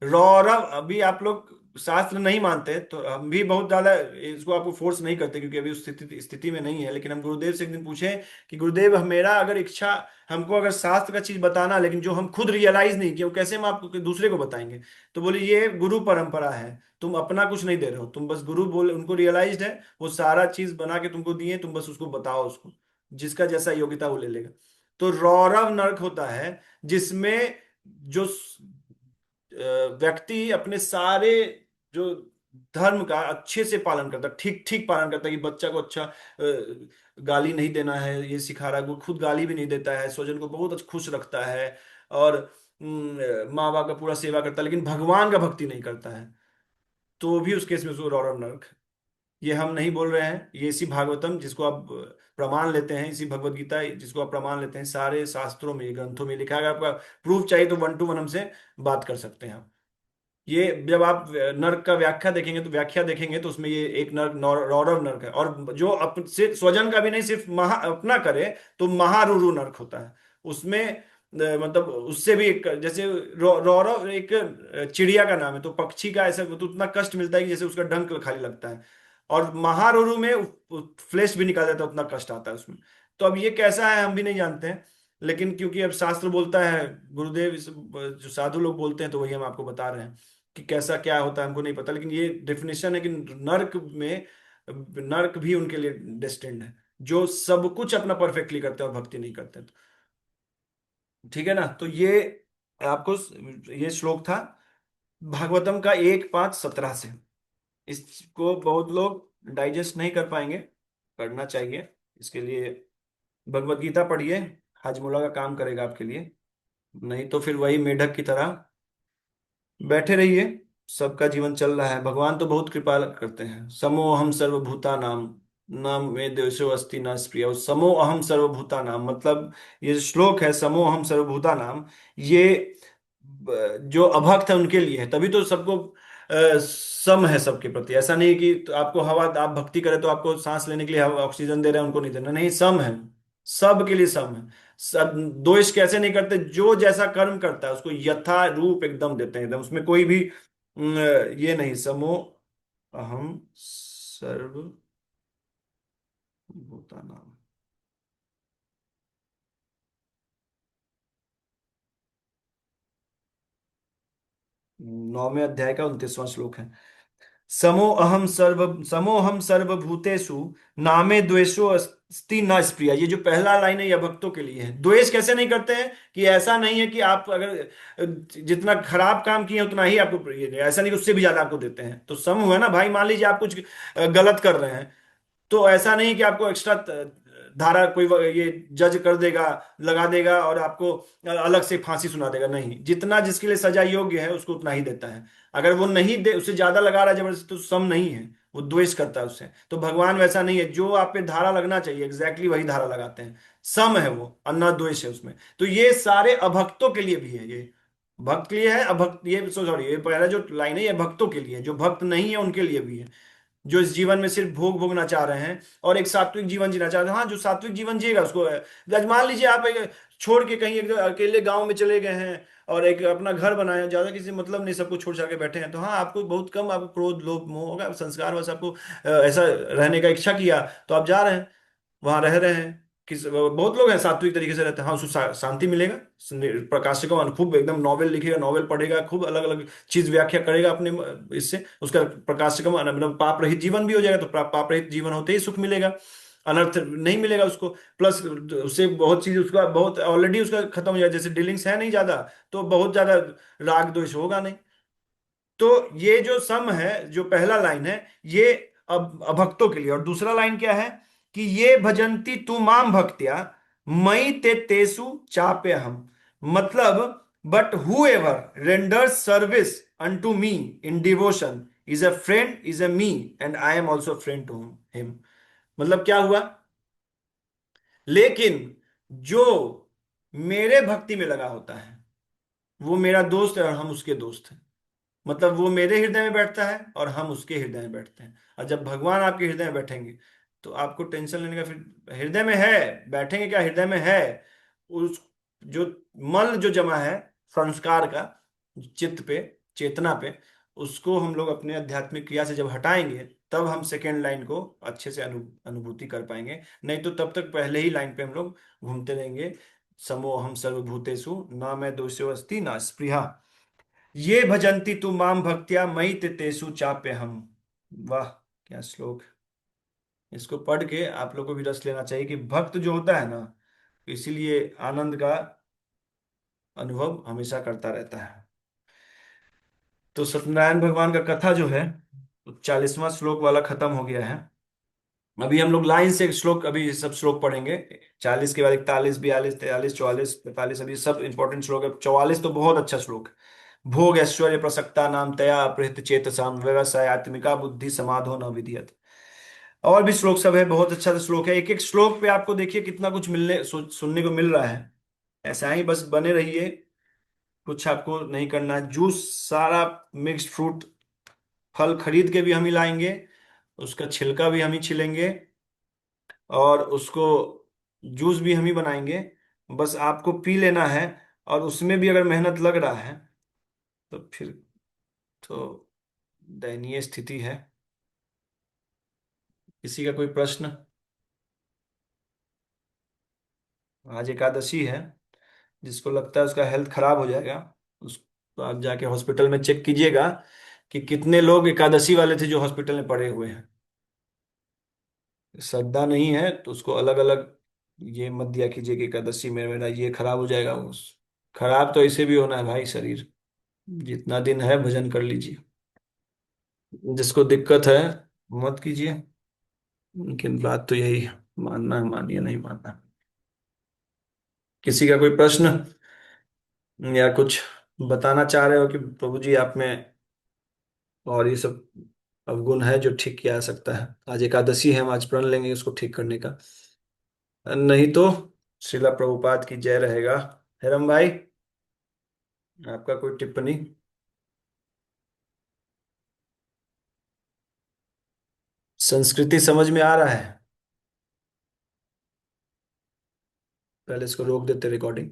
रौरव, अभी आप लोग शास्त्र नहीं मानते तो हम भी बहुत ज्यादा इसको आपको फोर्स नहीं करते, क्योंकि अभी उस स्थिति में नहीं है, लेकिन हम गुरुदेव से एक दिन पूछे कि गुरुदेव मेरा अगर इच्छा, हमको अगर शास्त्र का चीज बताना, लेकिन जो हम खुद रियलाइज नहीं किए वो कैसे हम आपको दूसरे को बताएंगे। तो बोले ये गुरु परंपरा है, तुम अपना कुछ नहीं दे रहे हो, तुम बस गुरु बोले, उनको रियलाइज्ड है, वो सारा चीज बना के तुमको दिए, तुम बस उसको बताओ, उसको जिसका जैसा योग्यता वो ले लेगा। तो रौरव नरक होता है जिसमें जो व्यक्ति अपने सारे जो धर्म का अच्छे से पालन करता, ठीक ठीक पालन करता है, कि बच्चा को अच्छा गाली नहीं देना है ये सिखा रहा है, वो खुद गाली भी नहीं देता है, स्वजन को बहुत खुश रखता है, और माँ बाप का पूरा सेवा करता है, लेकिन भगवान का भक्ति नहीं करता है, तो भी उस केस में उसको रौरव नरक। ये हम नहीं बोल रहे हैं, ये इसी भागवतम जिसको आप प्रमाण लेते हैं, इसी भगवत गीता जिसको आप प्रमाण लेते हैं, सारे शास्त्रों में ग्रंथों में लिखा है। अगर आपका प्रूफ चाहिए तो 1 to 1 हमसे बात कर सकते हैं आप। ये जब आप नर्क का व्याख्या देखेंगे तो उसमें ये एक नर्क रौरव नर्क है, और जो से स्वजन का भी नहीं, सिर्फ अपना करे तो महारुरु नर्क होता है। उसमें मतलब उससे भी एक, जैसे रौरव एक चिड़िया का नाम है, तो पक्षी का ऐसा तो उतना कष्ट मिलता है कि जैसे उसका डंक खाली लगता है, और महारुरु में फ्लैश भी निकाल देता है, उतना कष्ट आता है उसमें। तो अब ये कैसा है हम भी नहीं जानते हैं, लेकिन क्योंकि अब शास्त्र बोलता है, गुरुदेव जो साधु लोग बोलते हैं, तो वही हम आपको बता रहे हैं कि कैसा क्या होता है हमको नहीं पता, लेकिन ये डेफिनेशन है कि नर्क में, नर्क भी उनके लिए डेस्टिन्ड है जो सब कुछ अपना परफेक्टली करते हैं और भक्ति नहीं करते। ठीक है ना? तो ये आपको ये श्लोक था भागवतम का 1:5-17 से। इसको बहुत लोग डाइजेस्ट नहीं कर पाएंगे, करना चाहिए। इसके लिए भगवत गीता पढ़िए, हाजमोला का काम करेगा आपके लिए। नहीं तो फिर वही मेढक की तरह बैठे रहिए। सबका जीवन चल रहा है, भगवान तो बहुत कृपा करते हैं। समो अहम सर्वभूता नाम, नाम में देशो अस्ति न स्प्रिय। समो अहम सर्वभूता नाम मतलब, ये जो श्लोक है समो अहम सर्वभूता नाम, ये जो अभक्त है उनके लिए है। तभी तो सबको सम है सबके प्रति। ऐसा नहीं कि तो आपको हवा, आप भक्ति करें तो आपको सांस लेने के लिए हवा ऑक्सीजन दे रहे हैं, उनको नहीं देना, नहीं, सम है, सबके लिए सम है। सब द्वेष कैसे नहीं करते, जो जैसा कर्म करता है उसको यथा रूप एकदम देते हैं, एकदम उसमें कोई भी ये नहीं। समो अहम सर्वभूतानाम। 9वें अध्याय का 29वां श्लोक है। समोहम सर्वभूतेषु नामे द्वेषो अस्ति न स्प्रिया। ये जो पहला लाइन है, यह भक्तों के लिए है। द्वेष कैसे नहीं करते हैं, कि ऐसा नहीं है कि आप अगर जितना खराब काम किए उतना ही आपको ऐसा नहीं कि उससे भी ज्यादा आपको देते हैं। तो सम हुआ ना भाई, मान लीजिए आप कुछ गलत कर रहे हैं, तो ऐसा नहीं कि आपको एक्स्ट्रा धारा कोई ये जज कर देगा, लगा देगा और आपको अलग से फांसी सुना देगा। नहीं, जितना जिसके लिए सजा योग्य है उसको उतना ही देता है। अगर वो नहीं दे, उससे ज्यादा लगा रहा है जबरदस्ती, तो सम नहीं है, वो द्वेष करता है उससे। तो भगवान वैसा नहीं है, जो आप पे धारा लगना चाहिए एग्जैक्टली वही धारा लगाते हैं। सम है वो, अन्ना द्वेष है उसमें। तो ये सारे अभक्तों के लिए भी है ये। भक्त के लिए है, अभक्त ये सॉरी, ये पहला जो लाइन है ये भक्तों के लिए है। जो भक्त नहीं है उनके लिए भी है, जो इस जीवन में सिर्फ भोग भोगना चाह रहे हैं और एक सात्विक जीवन जीना चाहते हैं। हाँ, जो सात्विक जीवन जिएगा उसको आज मान लीजिए आप एक छोड़ के कहीं एक अकेले गांव में चले गए हैं और एक अपना घर बनाए हैं, ज्यादा किसी मतलब नहीं, सब कुछ छोड़ छाड़ के बैठे हैं, तो हाँ आपको बहुत कम, आपको क्रोध लोभ मोह होगा, संस्कार बस आपको ऐसा रहने का इच्छा किया, तो आप जा रहे हैं, वहां रह रहे हैं। बहुत लोग हैं सात्विक तरीके से रहते हैं, हाँ उसको शांति मिलेगा। प्रकाशिका खूब एकदम नॉवेल लिखेगा, नॉवेल पढ़ेगा, खूब अलग अलग चीज व्याख्या करेगा अपने इससे, उसका प्रकाशिका मतलब पाप रहित जीवन भी हो जाएगा। तो पाप रहित जीवन होते ही सुख मिलेगा, अनर्थ नहीं मिलेगा उसको। प्लस उससे बहुत चीज उसका बहुत ऑलरेडी उसका खत्म हो जाएगा, जैसे डीलिंग्स है नहीं ज्यादा, तो बहुत ज्यादा राग द्वेष होगा नहीं। तो ये जो सम है, जो पहला लाइन है, ये अब अभक्तों के लिए। और दूसरा लाइन क्या है, कि ये भजंती तू माम भक्त्या मई ते तेसु चाप्य हम। मतलब, but whoever renders service unto me in devotion is a friend, is a me, and I am also friend to him. मतलब क्या हुआ, लेकिन जो मेरे भक्ति में लगा होता है वो मेरा दोस्त है और हम उसके दोस्त हैं। मतलब वो मेरे हृदय में बैठता है और हम उसके हृदय में बैठते हैं। और जब भगवान आपके हृदय में बैठेंगे तो आपको टेंशन लेने का फिर, हृदय में है, बैठेंगे क्या, हृदय में है उस, जो मल जो जमा है संस्कार का चित्त पे, चेतना पे, उसको हम लोग अपने आध्यात्मिक क्रिया से जब हटाएंगे, तब हम सेकेंड लाइन को अच्छे से अनुभूति कर पाएंगे। नहीं तो तब तक पहले ही लाइन पे हम लोग घूमते रहेंगे। समो हम सर्वभूतेषु न मैं दोषो अस्ति न स्पृहा, ये भजंती तू माम भक्त्या मयि ते तेषु चाप्य हम। वाह, क्या श्लोक। इसको पढ़ के आप लोग को भी रस लेना चाहिए कि भक्त जो होता है ना, इसीलिए आनंद का अनुभव हमेशा करता रहता है। तो सत्यनारायण भगवान का कथा जो है, 40वां श्लोक वाला खत्म हो गया है। अभी हम लोग लाइन से श्लोक, अभी सब श्लोक पढ़ेंगे। 40 के बाद 41, 42, 43, 44, 45, अभी सब इंपॉर्टेंट श्लोक है। 44 तो बहुत अच्छा श्लोक है। भोग ऐश्वर्य प्रसक्ता नाम तया अपहृत चेतसाम व्यवसाय आत्मिका बुद्धि समाधो न विधियत। और भी श्लोक सब है, बहुत अच्छा श्लोक है। एक एक श्लोक पे आपको देखिए कितना कुछ सुनने को मिल रहा है। ऐसा ही बस बने रहिए, कुछ आपको नहीं करना है। जूस सारा मिक्स्ड फ्रूट, फल खरीद के भी हम ही लाएंगे, उसका छिलका भी हम ही छिलेंगे, और उसको जूस भी हम ही बनाएंगे। बस आपको पी लेना है। और उसमें भी अगर मेहनत लग रहा है तो फिर तो दयनीय स्थिति है। किसी का कोई प्रश्न? आज एकादशी है। जिसको लगता है उसका हेल्थ खराब हो जाएगा, उस तो आप जाके हॉस्पिटल में चेक कीजिएगा कि कितने लोग एकादशी वाले थे जो हॉस्पिटल में पड़े हुए हैं। श्रद्धा नहीं है तो उसको अलग अलग ये मत दिया कीजिए कि एकादशी में मेरा ये खराब हो जाएगा। उस खराब तो ऐसे भी होना है भाई शरीर। जितना दिन है भजन कर लीजिए। जिसको दिक्कत है मत कीजिए। लेकिन बात तो यही है, मानना है मानिए, नहीं मानना। किसी का कोई प्रश्न या कुछ बताना चाह रहे हो कि प्रभु जी आप में और ये सब अवगुण है जो ठीक किया जा सकता है? आज एकादशी है, हम आज प्रण लेंगे उसको ठीक करने का। नहीं तो श्रीला प्रभुपाद की जय रहेगा। हेरम भाई, आपका कोई टिप्पणी? संस्कृति समझ में आ रहा है? पहले इसको रोक देते रिकॉर्डिंग।